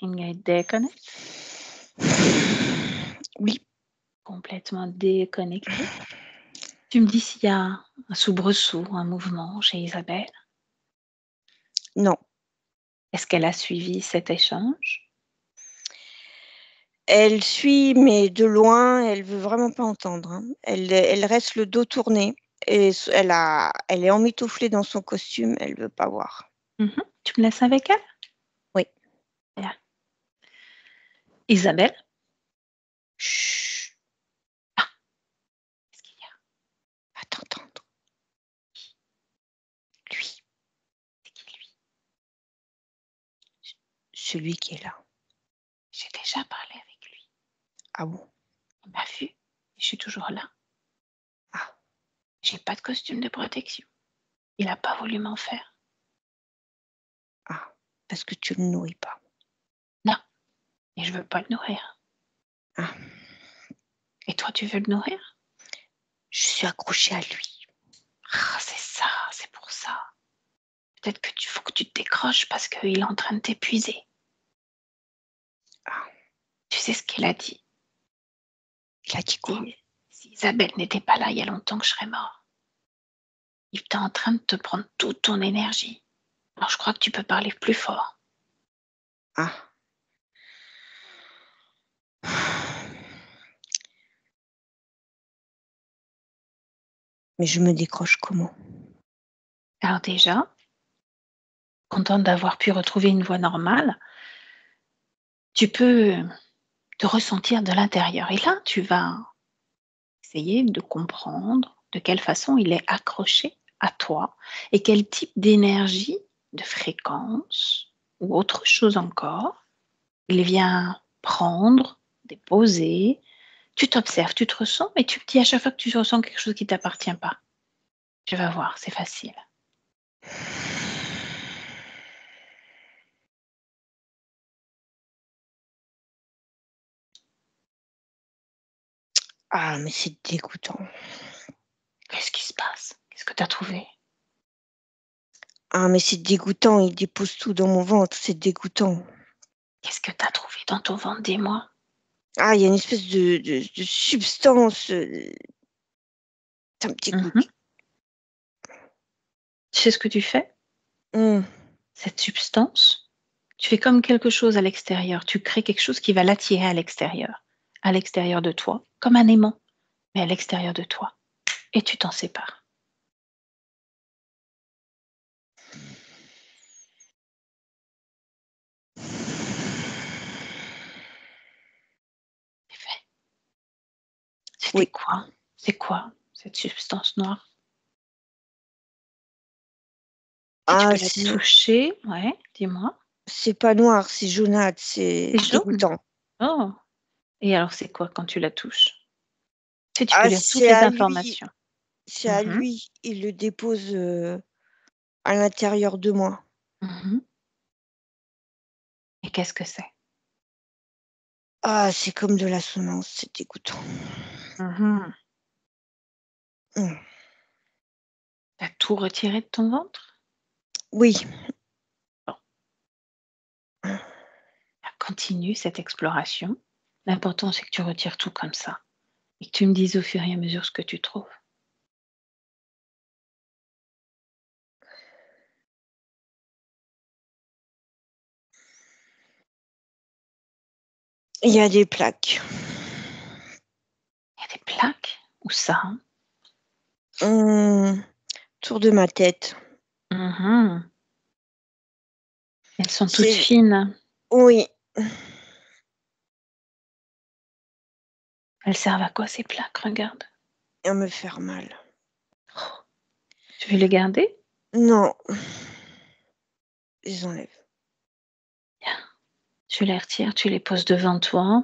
Ingrid déconnecte, Oui, complètement déconnectée. Tu me dis s'il y a un soubresaut, un mouvement chez Isabelle. non. Est-ce qu'elle a suivi cet échange? Elle suit, mais de loin, elle veut vraiment pas entendre, hein. Elle reste le dos tourné et elle est emmitouflée dans son costume, elle veut pas voir. Tu me laisses avec elle? Oui. Bien. Isabelle? Chut, Qu'est-ce qu'il y a? va t'entendre. Lui, C'est qui lui? celui qui est là. J'ai déjà parlé avec lui. Ah bon? Il m'a vu. Je suis toujours là. Ah, J'ai pas de costume de protection. Il a pas voulu m'en faire. ah, parce que tu le nourris pas. Non, et je veux pas le nourrir. Ah, Et toi, tu veux le nourrir? je suis accrochée à lui. Ah, c'est ça, c'est pour ça. Peut-être que faut que tu te décroches parce qu'il est en train de t'épuiser. Ah, Tu sais ce qu'il a dit? il a dit quoi? Si Isabelle n'était pas là, il y a longtemps que je serais mort. Il était en train de te prendre toute ton énergie. Alors je crois que tu peux parler plus fort. Ah. Mais je me décroche comment? Alors déjà, contente d'avoir pu retrouver une voix normale, tu peux te ressentir de l'intérieur. Et là, tu vas essayer de comprendre de quelle façon il est accroché à toi et quel type d'énergie, de fréquence ou autre chose encore, il vient prendre, déposer. Tu t'observes, tu te ressens, mais tu me dis à chaque fois que tu ressens quelque chose qui ne t'appartient pas. Tu vas voir, c'est facile. Ah, mais c'est dégoûtant. Qu'est-ce qui se passe? Qu'est-ce que tu as trouvé? Ah, mais c'est dégoûtant, il dépose tout dans mon ventre, c'est dégoûtant. Qu'est-ce que tu as trouvé dans ton ventre? Dis-moi. Ah, il y a une espèce de substance, ça me Mhm. dégoûte. Tu sais ce que tu fais? Mmh. Cette substance, tu fais comme quelque chose à l'extérieur. Tu crées quelque chose qui va l'attirer à l'extérieur de toi, comme un aimant, mais à l'extérieur de toi. Et tu t'en sépares. C'est fait. C'était Oui. quoi? C'est quoi cette substance noire? Si tu Ah, peux la toucher, ouais, dis-moi. c'est pas noir, c'est jaunâtre, c'est C'est jaune? dégoûtant. Oh! Et alors c'est quoi quand tu la touches? Tu sais, tu peux Ah, lire toutes les informations. c'est à Mmh mh. lui, il le dépose, à l'intérieur de moi. Mmh. Et qu'est-ce que c'est? Ah, c'est comme de la semence, c'est dégoûtant. Mmh. Mmh. Tu as tout retiré de ton ventre? Oui. Bon, continue cette exploration. L'important, c'est que tu retires tout comme ça et que tu me dises au fur et à mesure ce que tu trouves. Il y a des plaques. Il y a des plaques? Où ça? Mmh, autour de ma tête. Mmh. Elles sont toutes C'est fines. oui, Elles servent à quoi ces plaques? Regarde. à me faire mal. Tu veux les garder? Non, je les enlève. Bien. Tu les retires, tu les poses devant toi.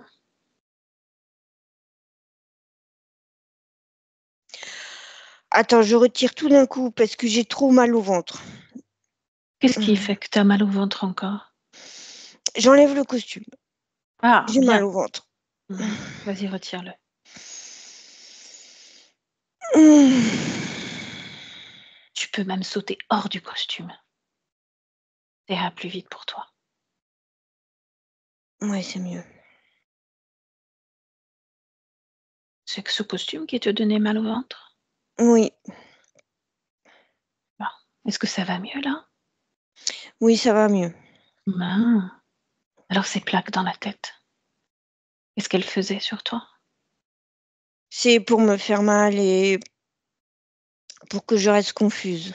Attends, je retire tout d'un coup parce que j'ai trop mal au ventre. Qu'est-ce qui Mmh. fait que tu as mal au ventre encore? J'enlève le costume. Ah, J'ai mal bien. au ventre. Mmh. Vas-y, retire-le. Mmh. Tu peux même sauter hors du costume. Ça ira plus vite pour toi. Ouais, c'est mieux. C'est que ce costume qui te donnait mal au ventre? Oui, Bon. Est-ce que ça va mieux là? oui, ça va mieux. Ben, alors ces plaques dans la tête. Qu'est-ce qu'elle faisait sur toi? C'est pour me faire mal et pour que je reste confuse.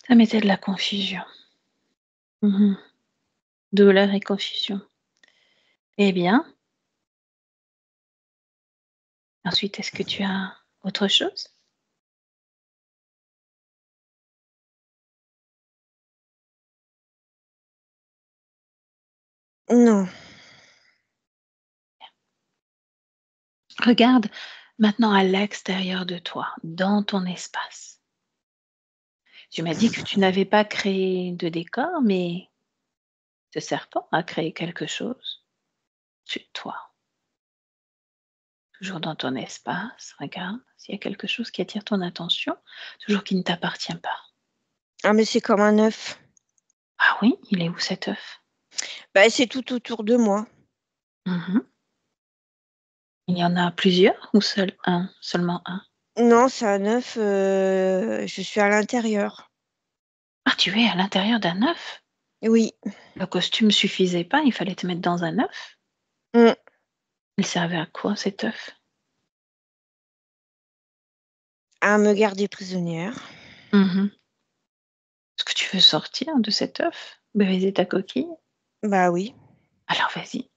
Ça mettait de la confusion. Mmh. Douleur et confusion. Eh bien, ensuite, est-ce que tu as autre chose? Non, Regarde maintenant à l'extérieur de toi, dans ton espace. Tu m'as dit que tu n'avais pas créé de décor, mais ce serpent a créé quelque chose sur toi. Toujours dans ton espace, regarde s'il y a quelque chose qui attire ton attention, toujours qui ne t'appartient pas. ah mais c'est comme un œuf. Ah oui, il est où cet œuf? Bah, c'est tout autour de moi. Mmh. Il y en a plusieurs ou seul un? Seulement un? Non, c'est un œuf, je suis à l'intérieur. Ah, tu es à l'intérieur d'un œuf? Oui, Le costume suffisait pas, il fallait te mettre dans un œuf? mmh, Il servait à quoi cet œuf? à me garder prisonnière. Mmh. Est-ce que tu veux sortir de cet œuf? Briser ta coquille? Bah oui. Alors vas-y,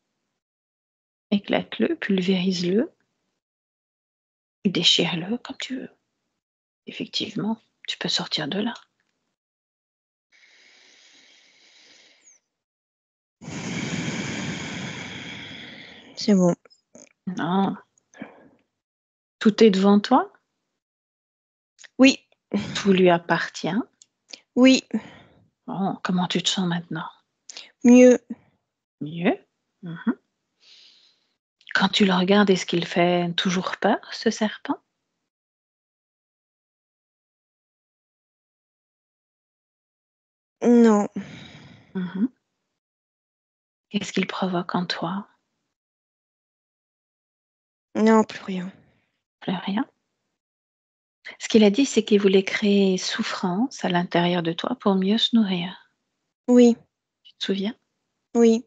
éclate-le, pulvérise-le, déchire-le comme tu veux. Effectivement, tu peux sortir de là. C'est bon. Non, tout est devant toi, Oui, tout lui appartient. oui, Bon, comment tu te sens maintenant? mieux. Mieux? Mmh. Quand tu le regardes, est-ce qu'il fait toujours peur, ce serpent? Non, Mmh. Qu'est-ce qu'il provoque en toi? non, plus rien. Plus rien. Ce qu'il a dit, c'est qu'il voulait créer souffrance à l'intérieur de toi pour mieux se nourrir. Oui, Tu te souviens? oui.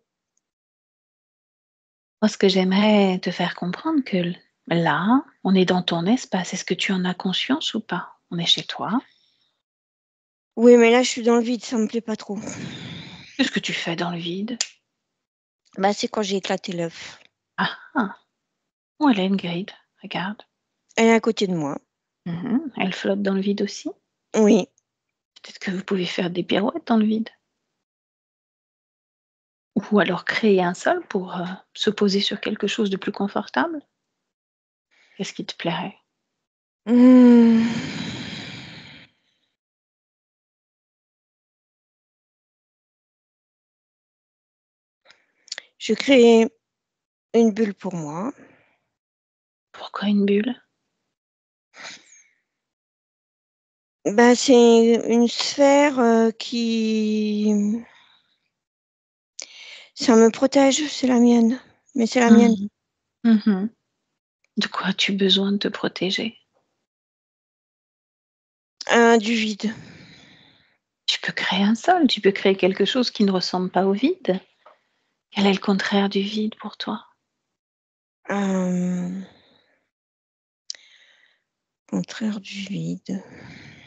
Moi, ce que j'aimerais te faire comprendre que là, on est dans ton espace. Est-ce que tu en as conscience ou pas? On est chez toi. Oui, mais là, je suis dans le vide, ça me plaît pas trop. Qu'est-ce que tu fais dans le vide? Bah, c'est quand j'ai éclaté l'œuf. Ah ah! Où elle est Ingrid? Regarde. Elle est à côté de moi. Elle flotte dans le vide aussi. Oui. Peut-être que vous pouvez faire des pirouettes dans le vide. Ou alors créer un sol pour se poser sur quelque chose de plus confortable. Qu'est-ce qui te plairait? Mmh. Je crée une bulle pour moi. Pourquoi une bulle? Bah, c'est une sphère, qui ça me protège, c'est la mienne, mais c'est la mienne. Mmh. Mmh. De quoi as-tu besoin de te protéger? Du vide. Tu peux créer un sol, tu peux créer quelque chose qui ne ressemble pas au vide. Quel est le contraire du vide pour toi? Hem, contraire du vide.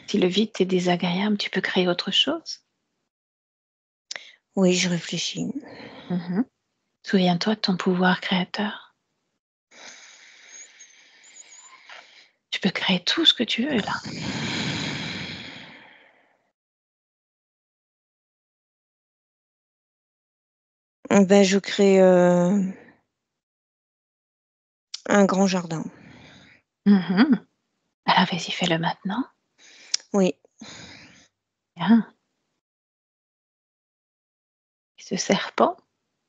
Si le vide t'est désagréable, tu peux créer autre chose. Oui, je réfléchis. Mmh. Souviens-toi de ton pouvoir créateur. Tu peux créer tout ce que tu veux là. Bah, je crée, un grand jardin. Mmh. Alors vas-y, fais-le maintenant. Oui. Bien. Et ce serpent,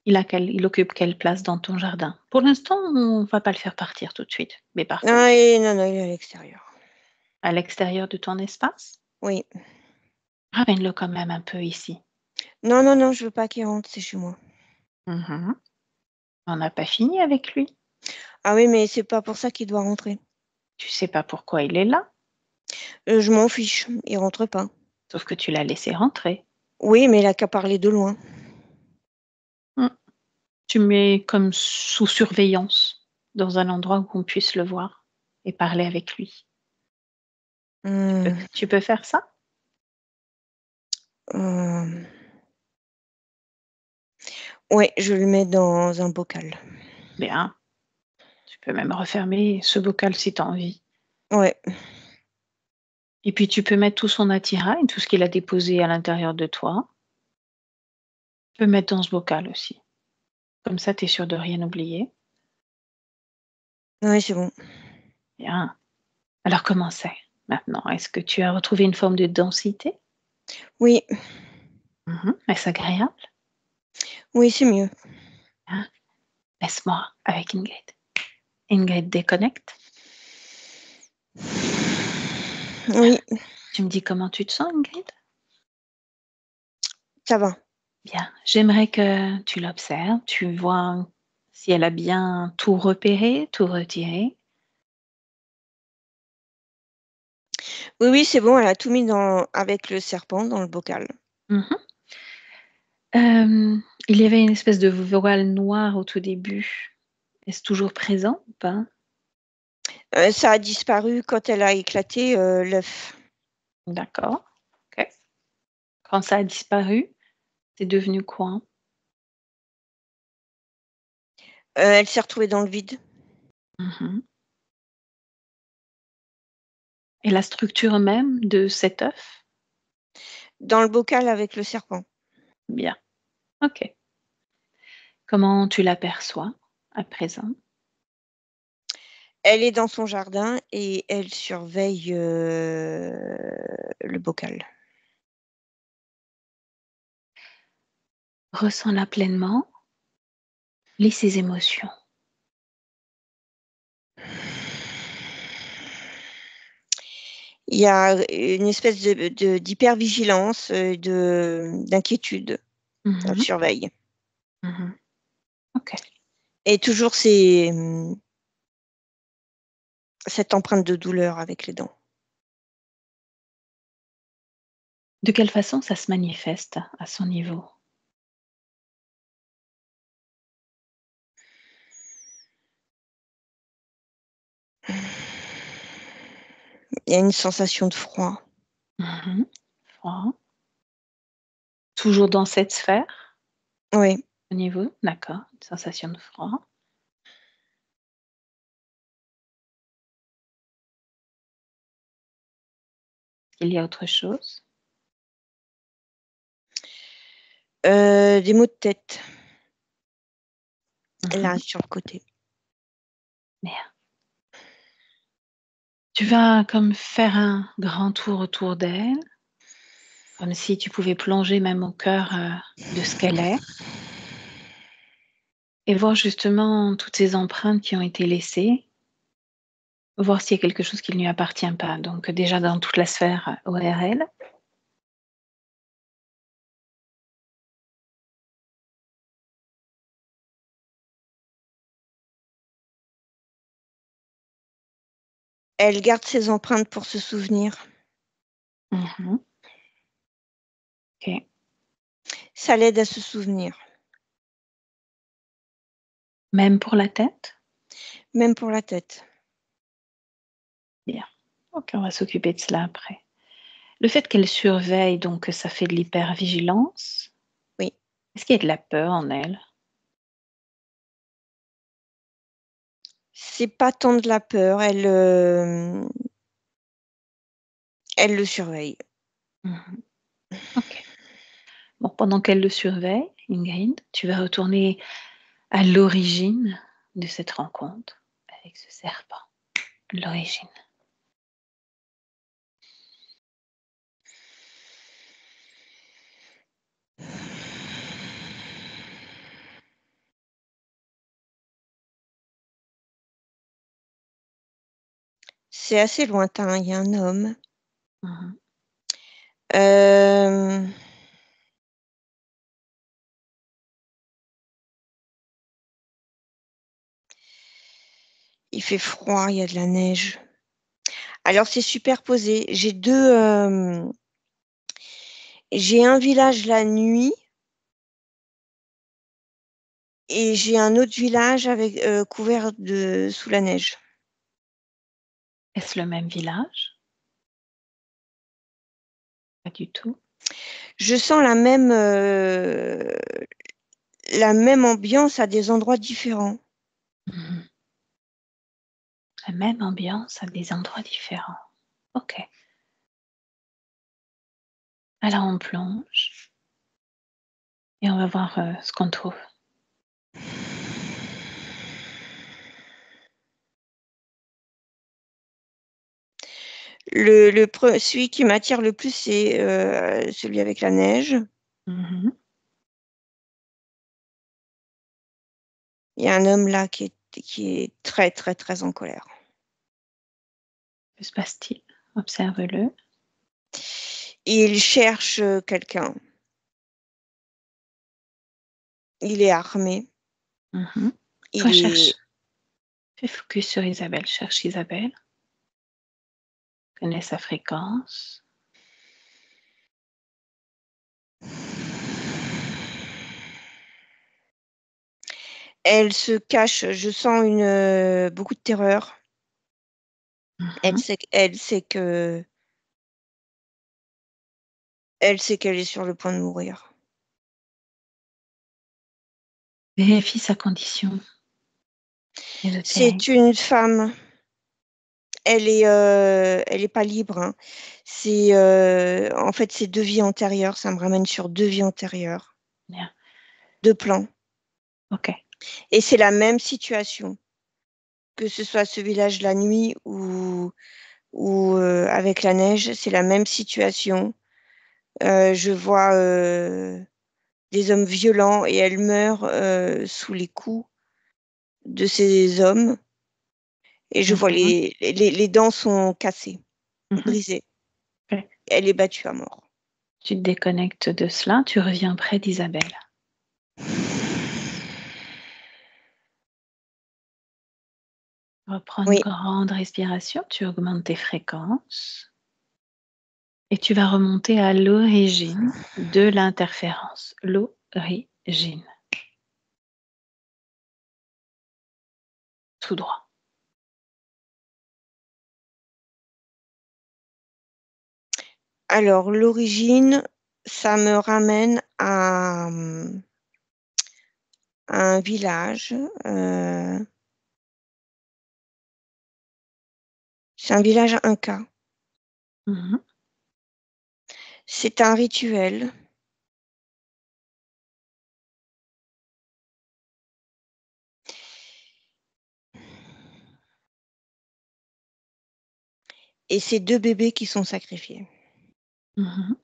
il occupe quelle place dans ton jardin? Pour l'instant, on va pas le faire partir tout de suite. Mais par contre, Ah et non, non, il est à l'extérieur. à l'extérieur de ton espace, Oui. ramène-le quand même un peu ici. Non, non, non, je veux pas qu'il rentre, c'est chez moi. Mmh. On n'a pas fini avec lui. Ah oui, mais c'est pas pour ça qu'il doit rentrer. Tu sais pas pourquoi il est là, Je m'en fiche, il rentre pas. sauf que tu l'as laissé rentrer. Oui, mais il a qu'à parler de loin. Mmh. Tu mets comme sous surveillance, dans un endroit où on puisse le voir et parler avec lui. Mmh, Tu peux faire ça? hem, ouais, je le mets dans un bocal. Bien. Tu peux même refermer ce bocal si tu as envie. Ouais, Et puis tu peux mettre tout son attirail, tout ce qu'il a déposé à l'intérieur de toi. Tu peux mettre dans ce bocal aussi. Comme ça, tu es sûr de rien oublier. ouais, c'est bon. Bien. Alors comment c'est maintenant? Est-ce que tu as retrouvé une forme de densité? Oui, Est-ce agréable? oui, c'est mieux. Hein? Laisse-moi avec Ingrid. Ingrid déconnecte. Oui, Tu me dis comment tu te sens, Ingrid? ça va. Bien. J'aimerais que tu l'observes. Tu vois si elle a bien tout repéré, tout retiré. Oui, oui, c'est bon, elle a tout mis avec le serpent dans le bocal. Mhm. Il y avait une espèce de voile noir au tout début. Est-ce toujours présent ou pas? Ça a disparu quand elle a éclaté, l'œuf. D'accord. Ok. Quand ça a disparu, c'est devenu quoi? Elle s'est retrouvée dans le vide. Mhm. Et la structure même de cet œuf? Dans le bocal avec le serpent. Bien. Ok. Comment tu l'aperçois à présent? Elle est dans son jardin et elle surveille, le bocal. Ressens-la pleinement. Lis ses émotions. Il y a une espèce d'hypervigilance, d'inquiétude. Elle Mhm. surveille Mhm. Ok. et toujours cette empreinte de douleur avec les dents. De quelle façon ça se manifeste à son niveau? Il y a une sensation de froid. Mhm. Froid. Toujours dans cette sphère Oui, au niveau? D'accord. Une sensation de froid. Il y a autre chose? des maux de tête, là, Mhm. sur le côté. Bien. Tu vas comme faire un grand tour autour d'elle, comme si tu pouvais plonger même au cœur, de ce qu'elle est et voir justement toutes ces empreintes qui ont été laissées, voir s'il y a quelque chose qui ne lui appartient pas. Donc déjà dans toute la sphère ORL. Elle garde ses empreintes pour se souvenir. Mmh. OK. Ça l'aide à se souvenir, Même pour la tête? même pour la tête. Bien. OK, on va s'occuper de cela après. Le fait qu'elle surveille, donc ça fait de l'hypervigilance. Oui. Est-ce qu'il y a de la peur en elle? C'est pas tant de la peur, elle le surveille. Mmh. OK. Bon, pendant qu'elle le surveille, Ingrid, tu vas retourner à l'origine de cette rencontre avec ce serpent. L'origine. C'est assez lointain, il y a un homme. Mmh. Hem, il fait froid, il y a de la neige. Alors c'est superposé. J'ai un village la nuit Et j'ai un autre village avec couvert sous la neige. Est-ce le même village? Pas du tout. Je sens la même ambiance à des endroits différents. Mhm. La même ambiance à des endroits différents. Ok. Alors on plonge et on va voir ce qu'on trouve. Celui qui m'attire le plus, c'est celui avec la neige. Mhm. Il y a un homme là qui est très, très, très en colère. Que se passe-t-il? Observe-le. Il cherche quelqu'un. Il est armé. Mhm. Il Toi, est... cherche. Fais focus sur Isabelle. Cherche Isabelle. Connais sa fréquence. Elle se cache. Je sens beaucoup de terreur. Elle Mhm. sait, elle sait que, elle sait qu'elle est sur le point de mourir. Vérifie sa condition C'est ésotérique. une femme. Elle est pas libre, hein. C'est en fait c'est 2 vies antérieures. Ça me ramène sur 2 vies antérieures, Bien. 2 plans. Ok. Et c'est la même situation, que ce soit ce village la nuit ou avec la neige, c'est la même situation. Je vois des hommes violents et elle meurt sous les coups de ces hommes. Et je vois Mhm. les dents sont cassées, Mhm. brisées. Ok. Elle est battue à mort. Tu te déconnectes de cela. Tu reviens près d'Isabelle. Reprends une Oui, grande respiration. Tu augmentes tes fréquences. Et tu vas remonter à l'origine de l'interférence. L'origine. Tout droit. alors l'origine, ça me ramène à un village. C'est un village inca. Mhm. C'est un rituel. Et c'est 2 bébés qui sont sacrifiés. Mhm.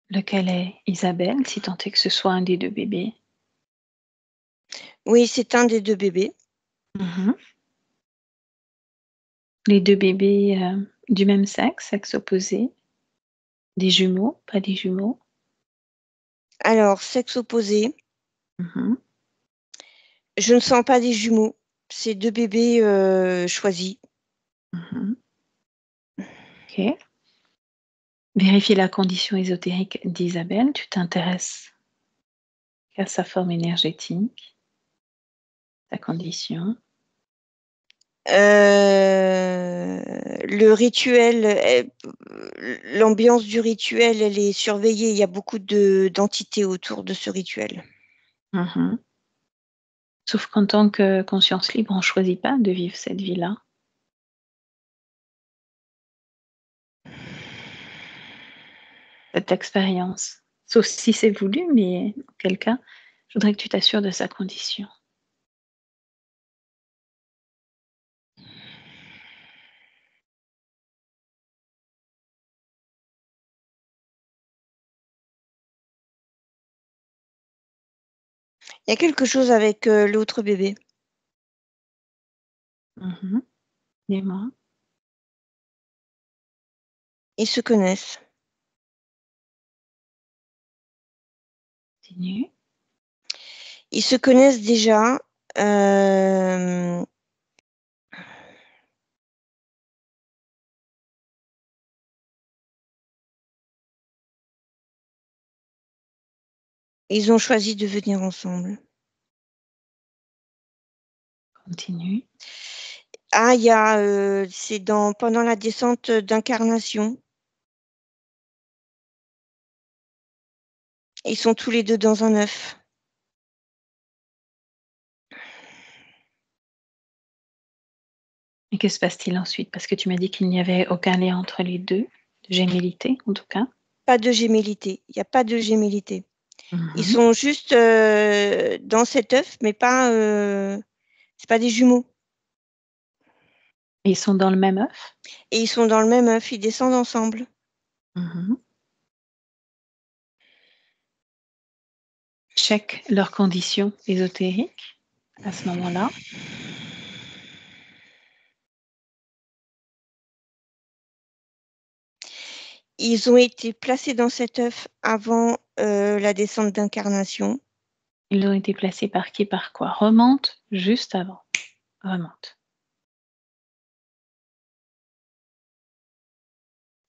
Lequel est Isabelle, si tant est que ce soit un des deux bébés? Oui, c'est un des 2 bébés. Mhm. Les deux bébés du même sexe, sexe opposé, des jumeaux, pas des jumeaux. Alors, sexe opposé, Mhm. je ne sens pas des jumeaux. C'est 2 bébés choisis. Mhm. Ok. Vérifie la condition ésotérique d'Isabelle. Tu t'intéresses à sa forme énergétique, sa condition. Le rituel, l'ambiance du rituel, elle est surveillée. Il y a beaucoup d'entités autour de ce rituel. Mhm. Sauf qu'en tant que conscience libre, on ne choisit pas de vivre cette vie-là, cette expérience. Sauf si c'est voulu, mais auquel cas, je voudrais que tu t'assures de sa condition. Il y a quelque chose avec l'autre bébé. Mhm. Dis-moi. Ils se connaissent. Continue. Ils se connaissent déjà. euh, Ils ont choisi de venir ensemble. Continue. Ah, c'est pendant la descente d'incarnation. Ils sont tous les deux dans un œuf. Et que se passe-t-il ensuite? Parce que tu m'as dit qu'il n'y avait aucun lien entre les deux, de gémellité en tout cas. Pas de gémellité. Il n'y a pas de gémellité. Ils Mhm. sont juste dans cet œuf, mais pas. C'est pas des jumeaux. Et ils sont dans le même œuf? Et ils sont dans le même œuf. Ils descendent ensemble. Mhm. Check leurs conditions ésotériques à ce moment-là. Ils ont été placés dans cet œuf avant la descente d'incarnation. Ils ont été placés par qui, par quoi? Remonte juste avant. Remonte.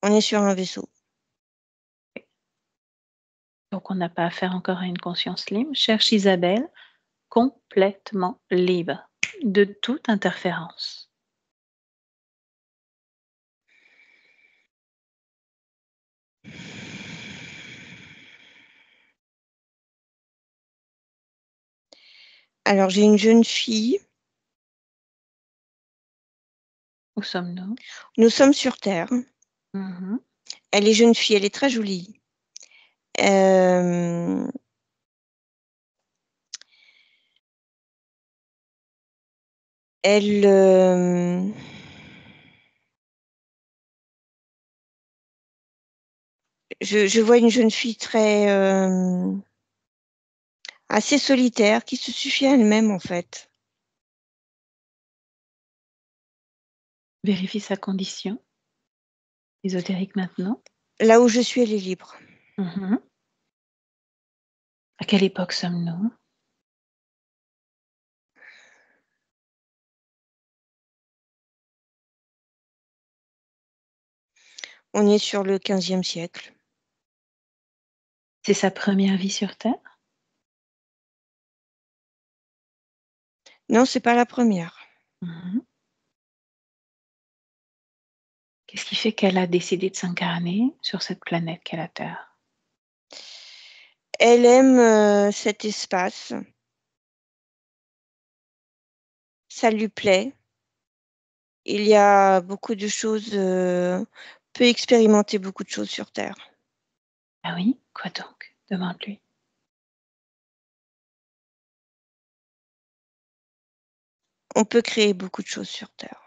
On est sur un vaisseau. Donc on n'a pas affaire encore à une conscience libre. Cherche Isabelle, complètement libre de toute interférence. Alors, j'ai une jeune fille. Où sommes-nous? Nous sommes sur Terre. Mhm. Elle est jeune fille. Elle est très jolie. Elle. Je vois une jeune fille assez solitaire, qui se suffit à elle-même en fait. Vérifie sa condition ésotérique maintenant. Là où je suis, elle est libre. Mhm. À quelle époque sommes-nous? On est sur le 15e siècle. C'est sa première vie sur Terre? Non, c'est pas la première. Mhm. Qu'est-ce qui fait qu'elle a décidé de s'incarner sur cette planète qu'est la Terre? Elle aime cet espace. Ça lui plaît. Il y a beaucoup de choses, peut expérimenter beaucoup de choses sur Terre. Ah oui? Quoi donc? Demande-lui. On peut créer beaucoup de choses sur Terre.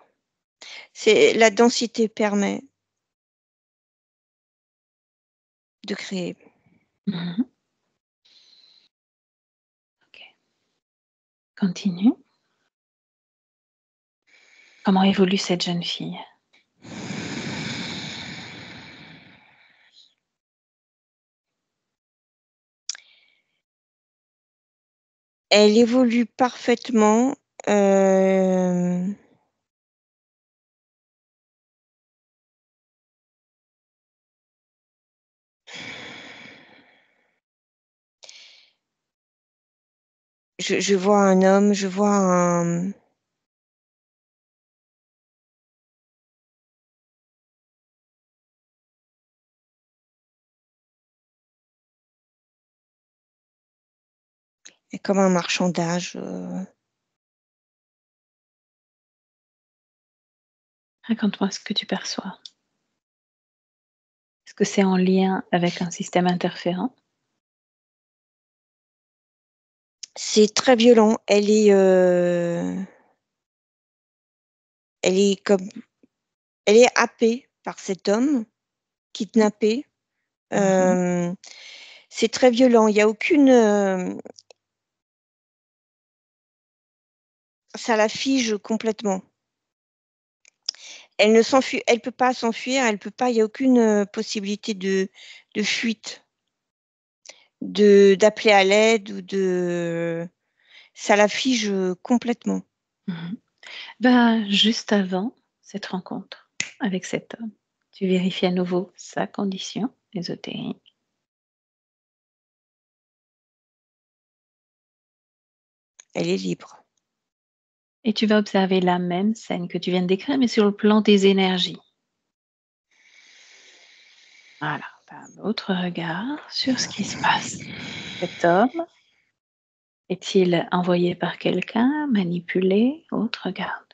La densité permet de créer. Mhm. Ok. Continue. Comment évolue cette jeune fille? Elle évolue parfaitement. Je vois un homme, je vois un... comme un marchandage. Raconte-moi ce que tu perçois. Est-ce que c'est en lien avec un système interférent? C'est très violent. Elle est happée par cet homme, kidnappé. Mhm. C'est très violent. Il y a aucune... ça la fige complètement. Elle ne s'enfuit, elle peut pas s'enfuir, elle peut pas, il y a aucune possibilité de fuite, d'appeler à l'aide ou de... Ça la fige complètement. Mhm. Ben, juste avant cette rencontre avec cet homme, tu vérifies à nouveau sa condition ésotérique. Elle est libre. Et tu vas observer la même scène que tu viens de décrire, mais sur le plan des énergies. Voilà, tu as un autre regard sur ce qui se passe. Cet homme est-il envoyé par quelqu'un, manipulé? Autre regarde.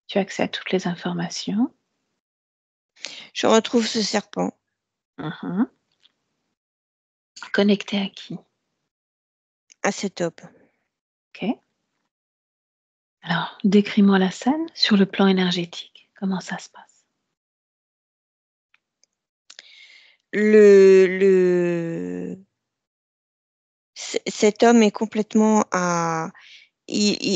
Tu as accès à toutes les informations. Je retrouve ce serpent. Mhm. Connecté à qui? À cet homme. Ok. Alors, décris-moi la scène sur le plan énergétique. Comment ça se passe? Cet homme est complètement à... Il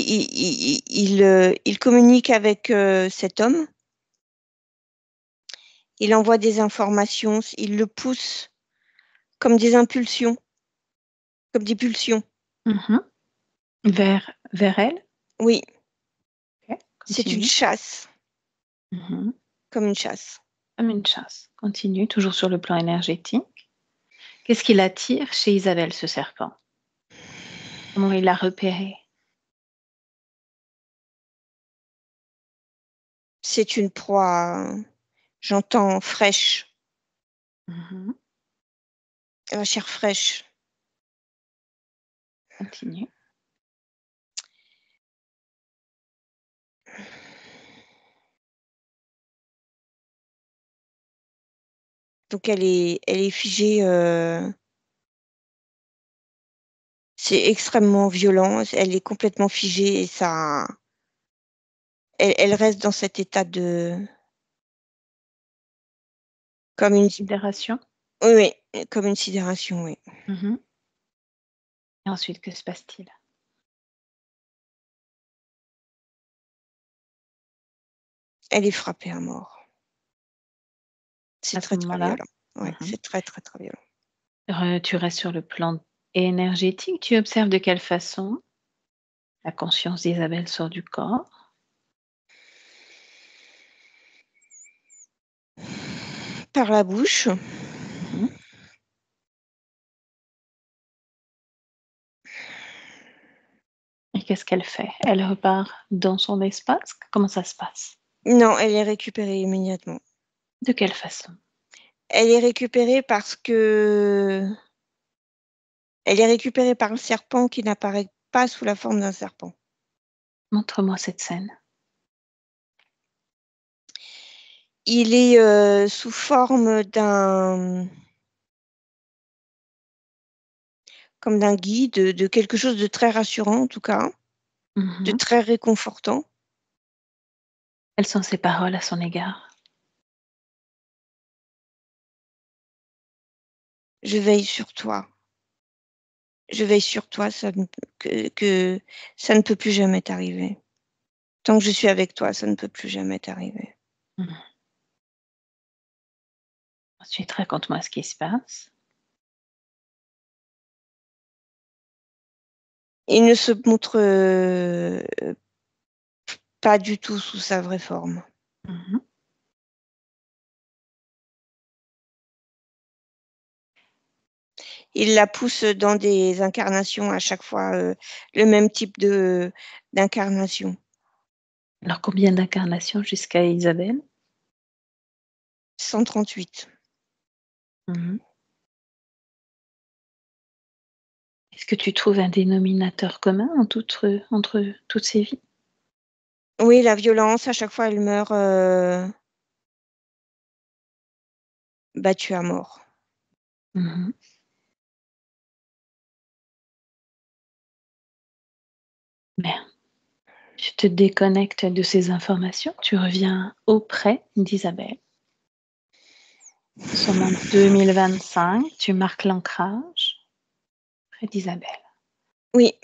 communique avec cet homme. Il envoie des informations. Il le pousse comme des impulsions, comme des pulsions. Mhm. Vers elle? Oui, Ok, c'est une continue. chasse, Mhm. comme une chasse. Comme une chasse. Continue, toujours sur le plan énergétique. Qu'est-ce qui l'attire chez Isabelle, ce serpent? Comment il l'a repéré? C'est une proie, j'entends, fraîche, Mhm. la chair fraîche. Continue. Donc elle est figée. C'est extrêmement violent. Elle est complètement figée et ça, elle reste dans cet état de, comme une, Sidération. oui, oui, comme une sidération, oui. Mhm. Et ensuite, que se passe-t-il? Elle est frappée à mort. C'est À ce très, très moment-là, violent. Ouais, mhm. c'est très, très, très violent. Tu restes sur le plan énergétique. Tu observes de quelle façon la conscience d'Isabelle sort du corps. Par la bouche, Mhm. Et qu'est-ce qu'elle fait? Elle repart dans son espace? Comment ça se passe? non, elle est récupérée immédiatement. De quelle façon? Elle est récupérée parce que elle est récupérée par un serpent qui n'apparaît pas sous la forme d'un serpent. Montre-moi cette scène. Il est sous forme d'un, comme d'un guide, de quelque chose de très rassurant en tout cas, de Mhm. très réconfortant. Quelles sont ses paroles à son égard? Je veille sur toi. Je veille sur toi, que ça ne peut plus jamais t'arriver. Tant que je suis avec toi, ça ne peut plus jamais t'arriver. Mhm. Ensuite, raconte-moi ce qui se passe. Il ne se montre pas du tout sous sa vraie forme. Mhm. Il la pousse dans des incarnations à chaque fois, le même type d'incarnation. Alors, combien d'incarnations jusqu'à Isabelle? 138. Mhm. Est-ce que tu trouves un dénominateur commun entre toutes ces vies? Oui, la violence, à chaque fois, elle meurt battue à mort. Mhm. Bien. Tu te déconnectes de ces informations, tu reviens auprès d'Isabelle. Nous sommes en 2025, tu marques l'ancrage près d'Isabelle. Oui,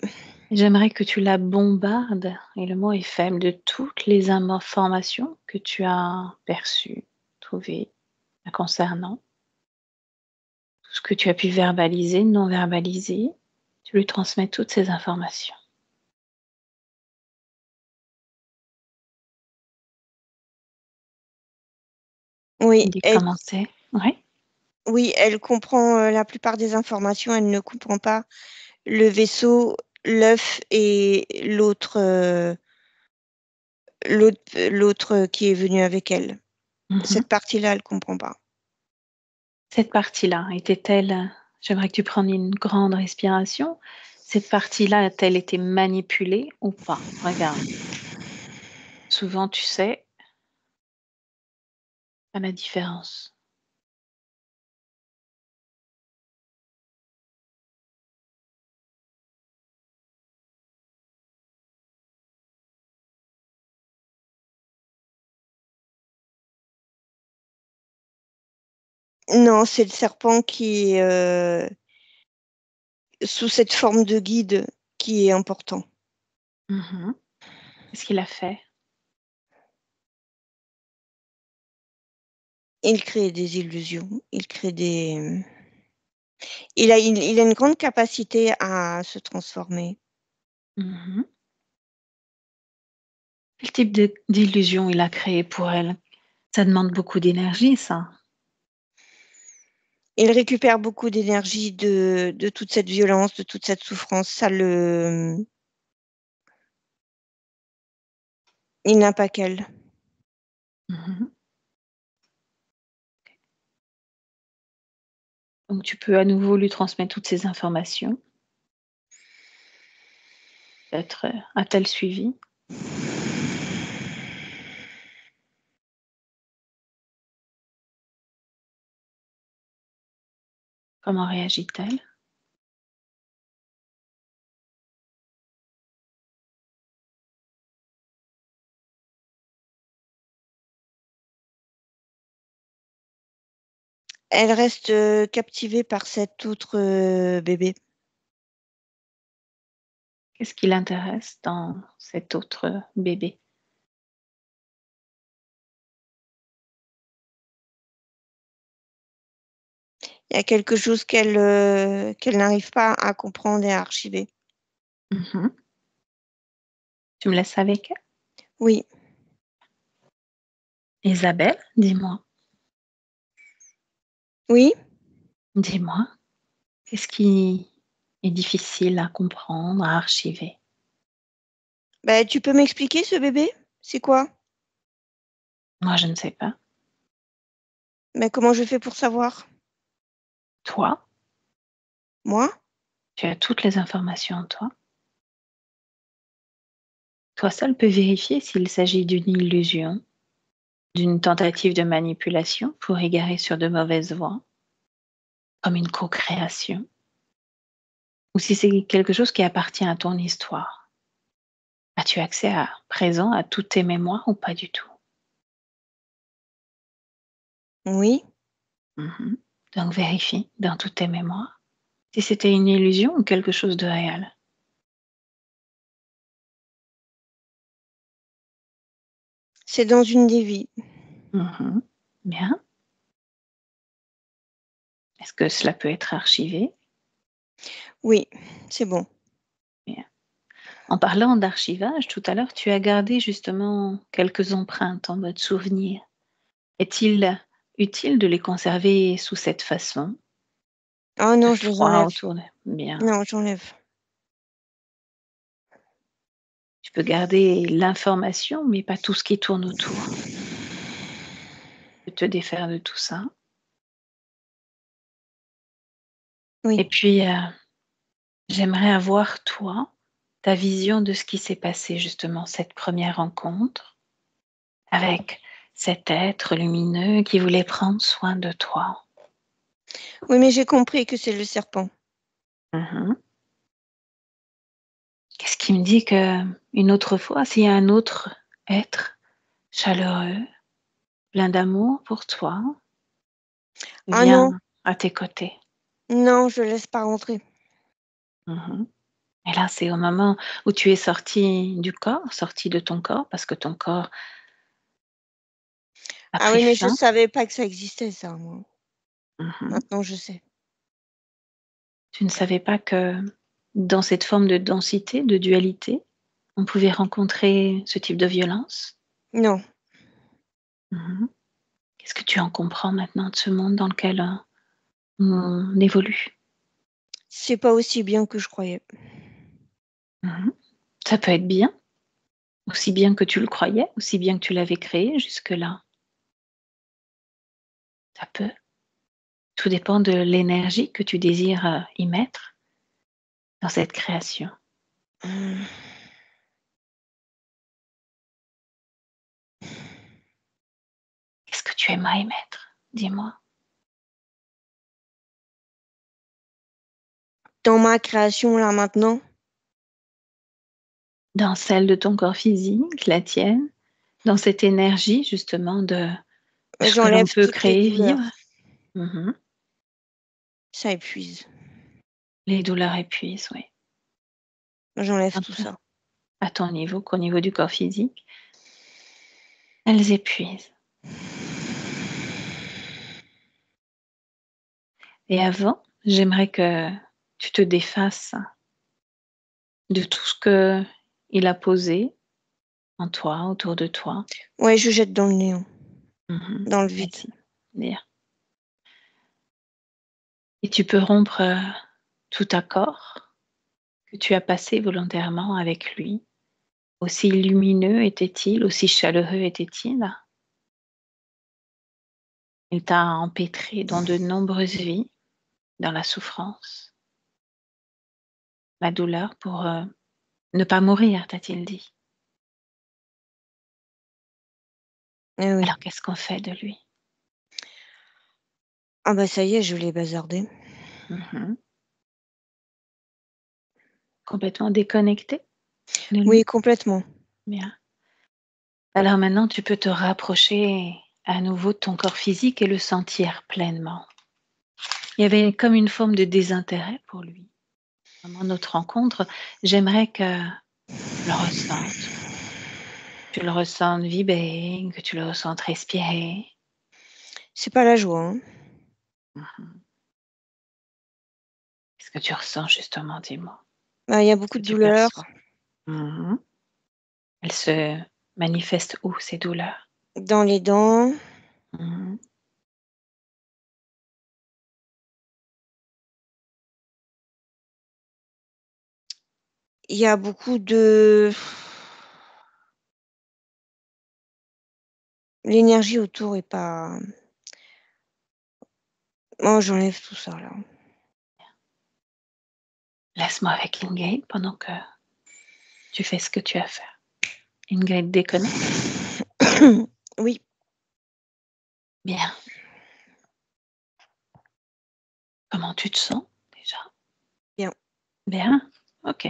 J'aimerais que tu la bombardes, et le mot est faible, de toutes les informations que tu as perçues, trouvées la concernant, tout ce que tu as pu verbaliser, non verbaliser. Tu lui transmets toutes ces informations. oui, Dis comment c'est. Oui. oui, elle comprend la plupart des informations. Elle ne comprend pas le vaisseau l'œuf et l'autre qui est venu avec elle. Cette partie-là, elle comprend pas. Cette partie-là, était-elle... J'aimerais que tu prennes une grande respiration. Cette partie-là a-t-elle été manipulée ou pas? Regarde. Souvent, tu sais, pas la différence. Non, c'est le serpent qui est sous cette forme de guide qui est important. Qu'est-ce qu'il a fait? Il crée des illusions, il crée des... Il a une grande capacité à se transformer. Quel type d'illusion il a créé pour elle? Ça demande beaucoup d'énergie, ça. Il récupère beaucoup d'énergie de toute cette violence, de toute cette souffrance. Il n'a pas qu'elle. Donc tu peux à nouveau lui transmettre toutes ces informations. Peut-être a-t-elle suivi? Comment réagit-elle? Elle reste captivée par cet autre bébé. Qu'est-ce qui l'intéresse dans cet autre bébé? Il y a quelque chose qu'elle n'arrive pas à comprendre et à archiver. Tu me laisses avec elle? Oui. Isabelle, dis-moi. Oui. Dis-moi, qu'est-ce qui est difficile à comprendre, à archiver? Bah, tu peux m'expliquer ce bébé? C'est quoi? Moi, je ne sais pas. Mais comment je fais pour savoir? Toi, Moi? tu as toutes les informations en toi. Toi seul peux vérifier s'il s'agit d'une illusion, d'une tentative de manipulation pour égarer sur de mauvaises voies, comme une co-création, ou si c'est quelque chose qui appartient à ton histoire. As-tu accès à présent à toutes tes mémoires ou pas du tout? Oui. Donc vérifie dans toutes tes mémoires si c'était une illusion ou quelque chose de réel. C'est dans une des vies. Bien. Est-ce que cela peut être archivé? Oui, c'est bon. Bien. En parlant d'archivage, tout à l'heure, tu as gardé justement quelques empreintes en mode souvenir. Est-il utile de les conserver sous cette façon, Oh de non, je les froid enlève. autour de... Bien. Non, j'enlève. Tu peux garder l'information, mais pas tout ce qui tourne autour. Tu peux te défaire de tout ça. Oui. Et puis, j'aimerais avoir, toi, ta vision de ce qui s'est passé justement, cette première rencontre avec cet être lumineux qui voulait prendre soin de toi. Oui, mais j'ai compris que c'est le serpent. Qu'est-ce qui me dit qu'une autre fois, s'il y a un autre être chaleureux, plein d'amour pour toi, Ah non, vient à tes côtés. non, je laisse pas rentrer. Et là, c'est au moment où tu es sorti du corps, sorti de ton corps, parce que ton corps a Ah pris oui, mais je fin. savais pas que ça existait, ça, moi. Maintenant, je sais. Tu ne savais pas que dans cette forme de densité, de dualité, on pouvait rencontrer ce type de violence. Non, Qu'est-ce que tu en comprends maintenant de ce monde dans lequel on évolue? c'est pas aussi bien que je croyais. Mhm. Ça peut être bien, aussi bien que tu le croyais, aussi bien que tu l'avais créé jusque-là. Ça peut. Tout dépend de l'énergie que tu désires y mettre dans cette création. Hum. Qu'est-ce que tu aimerais y mettre? Dis-moi. Dans ma création, là, maintenant, Dans celle de ton corps physique, la tienne, dans cette énergie justement de ce que l'on j'enlève peut toutes les créer, vivre. douleurs. Mhm. Ça épuise. Les douleurs épuisent, oui. J'enlève Un tout peu. ça. À ton niveau, qu'au niveau du corps physique, elles épuisent. Et avant, j'aimerais que tu te défasses de tout ce que il a posé en toi, autour de toi. Ouais, je jette dans le néant, Mhm. dans le vide. Vas-y, dire. Et tu peux rompre tout accord que tu as passé volontairement avec lui. Aussi lumineux était-il, aussi chaleureux était-il. Il t'a empêtré dans de nombreuses vies, dans la souffrance, la douleur pour ne pas mourir, t'a-t-il dit. Eh oui. Alors qu'est-ce qu'on fait de lui? Ah bah ça y est, je l'ai bazardé. Mhm. Complètement déconnecté de Oui, lui? complètement. Bien. Alors maintenant, tu peux te rapprocher à nouveau de ton corps physique et le sentir pleinement. Il y avait comme une forme de désintérêt pour lui. Pendant notre rencontre, j'aimerais que tu le ressentes. Tu le ressentes vibrer, que tu le ressentes respirer. C'est pas la joie, hein. Mhm. Qu'est-ce que tu ressens justement, dis-moi? Bah, il y a beaucoup Que de tu douleur perçois? Mhm. Elles se manifestent où, ces douleurs? dans les dents. Mhm. Il y a beaucoup de l'énergie autour est pas oh, j'enlève tout ça là. Laisse-moi avec Ingrid pendant que tu fais ce que tu as à faire. Ingrid déconnecte. Oui, Bien. Comment tu te sens déjà? bien. Bien? Ok.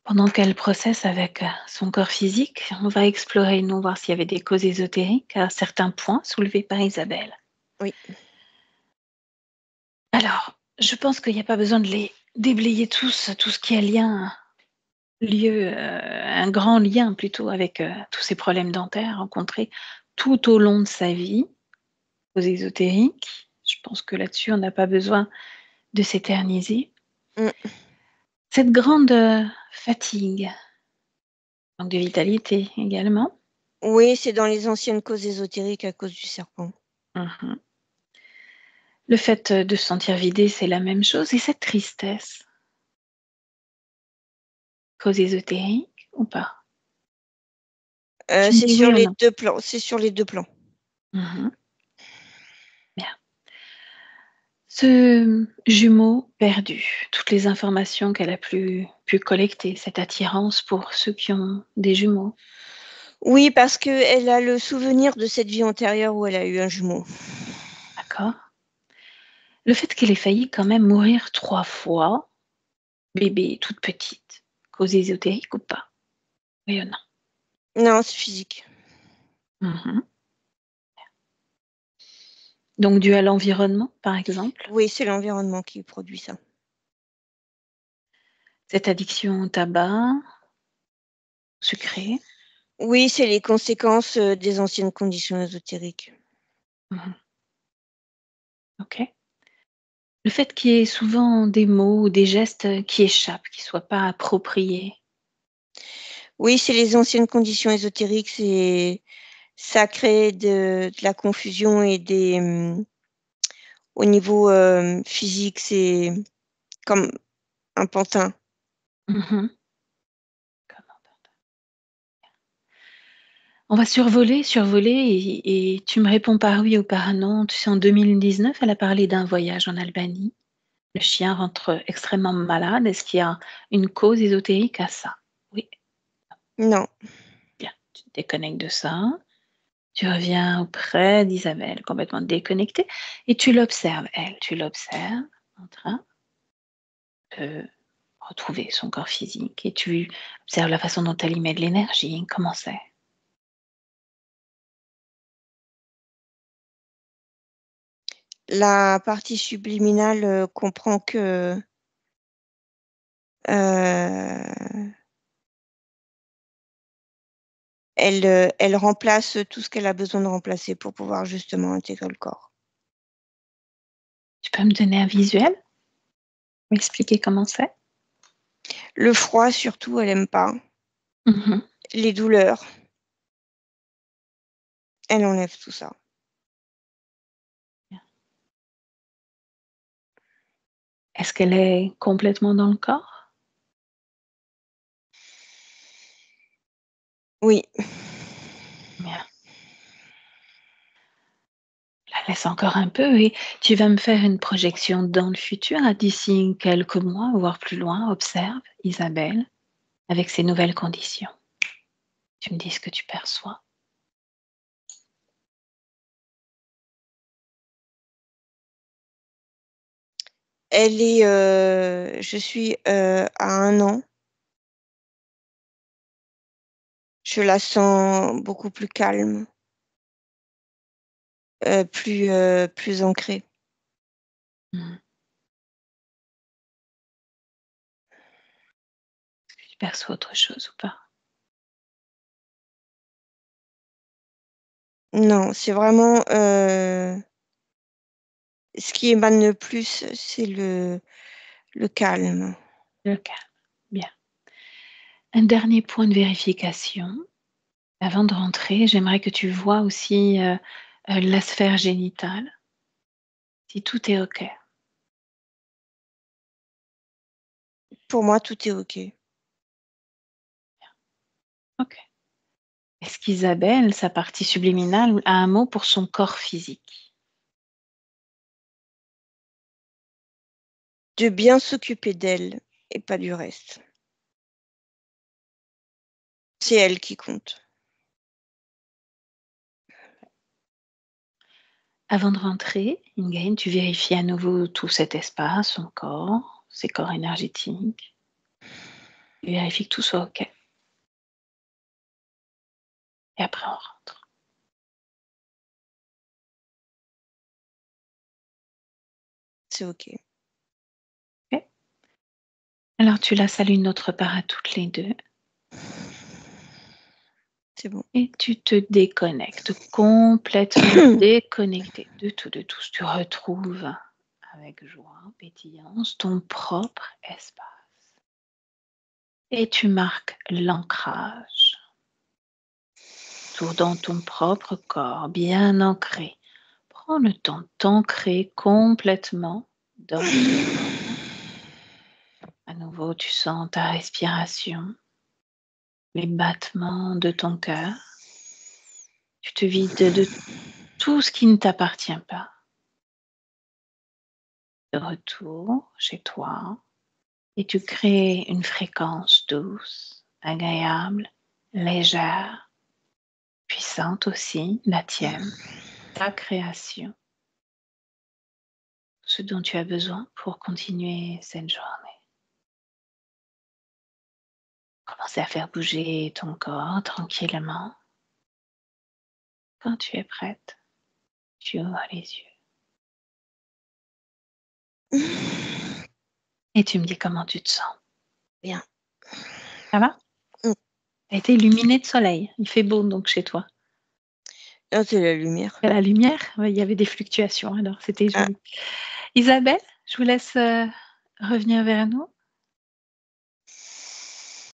Pendant qu'elle processe avec son corps physique, on va explorer, nous, voir s'il y avait des causes ésotériques à certains points soulevés par Isabelle. Oui. Alors, je pense qu'il n'y a pas besoin de les déblayer tous, tout ce qui a un grand lien plutôt avec tous ces problèmes dentaires rencontrés tout au long de sa vie, aux ésotériques. Je pense que là-dessus, on n'a pas besoin de s'éterniser. Mmh. Cette grande fatigue, manque de vitalité également. Oui, c'est dans les anciennes causes ésotériques à cause du serpent. Mhm. Le fait de se sentir vidé, c'est la même chose. Et cette tristesse, cause ésotérique ou pas? Tu me C'est dis sur oui ou les non? 2 plans, c'est sur les 2 plans. Mhm. Bien. Ce jumeau perdu, toutes les informations qu'elle a pu collecter, cette attirance pour ceux qui ont des jumeaux, Oui, parce qu'elle a le souvenir de cette vie antérieure où elle a eu un jumeau. d'accord? Le fait qu'elle ait failli quand même mourir 3 fois, bébé, toute petite, cause ésotérique ou pas? Oui ou non? Non, c'est physique. Mhm. Donc dû à l'environnement, par exemple? Oui, c'est l'environnement qui produit ça. Cette addiction au tabac, sucré? Oui, c'est les conséquences, des anciennes conditions ésotériques. Mhm. OK. Le fait qu'il y ait souvent des mots ou des gestes qui échappent, qui ne soient pas appropriés. Oui, c'est les anciennes conditions ésotériques, ça crée de la confusion et au niveau, physique, c'est comme un pantin. Mhm. On va survoler et tu me réponds par oui ou par non. Tu sais, en 2019, elle a parlé d'un voyage en Albanie. Le chien rentre extrêmement malade. Est-ce qu'il y a une cause ésotérique à ça? Oui, Non. bien. Tu te déconnectes de ça. Tu reviens auprès d'Isabelle, complètement déconnectée, et tu l'observes, elle. Tu l'observes en train de retrouver son corps physique et tu observes la façon dont elle y met de l'énergie. Comment c'est? La partie subliminale comprend que elle remplace tout ce qu'elle a besoin de remplacer pour pouvoir justement intégrer le corps. Tu peux me donner un visuel? M'expliquer comment c'est? Le froid, surtout, elle n'aime pas. Mhm. Les douleurs, elle enlève tout ça. Est-ce qu'elle est complètement dans le corps? Oui. Bien. La laisse encore un peu et tu vas me faire une projection dans le futur, d'ici quelques mois, voire plus loin. Observe Isabelle avec ses nouvelles conditions. Tu me dis ce que tu perçois. Elle est, je suis à 1 an. Je la sens beaucoup plus calme, plus ancrée. Mhm. Est-ce que tu perçois autre chose ou pas? Non, c'est vraiment ce qui émane le plus, c'est le calme. Le calme. Bien. Un dernier point de vérification. Avant de rentrer, j'aimerais que tu vois aussi la sphère génitale, si tout est OK. Pour moi, tout est OK. OK. Est-ce qu'Isabelle, sa partie subliminale, a un mot pour son corps physique? De bien s'occuper d'elle et pas du reste. C'est elle qui compte. Avant de rentrer, Ingrid, tu vérifies à nouveau tout cet espace, son corps, ses corps énergétiques. Tu vérifies que tout soit OK. Et après, on rentre. C'est OK. OK? Alors, tu la salues une autre part à toutes les deux. C'est bon. Et tu te déconnectes, complètement déconnecté de tout, de tous. Tu retrouves avec joie, pétillance, ton propre espace. Et tu marques l'ancrage. Tout dans ton propre corps, bien ancré. Prends le temps de t'ancrer complètement dans ce corps. À nouveau, tu sens ta respiration, les battements de ton cœur. Tu te vides de tout ce qui ne t'appartient pas. De retour chez toi et tu crées une fréquence douce, agréable, légère, puissante aussi, la tienne, ta création, ce dont tu as besoin pour continuer cette journée. Commencez à faire bouger ton corps tranquillement. Quand tu es prête, tu ouvres les yeux et tu me dis comment tu te sens. Bien. Ça va? Mm. Tu as été illuminé de soleil. Il fait beau donc chez toi. Ah, c'est la lumière. Et la lumière, ouais, il y avait des fluctuations alors c'était Ah. joli. Isabelle, je vous laisse revenir vers nous.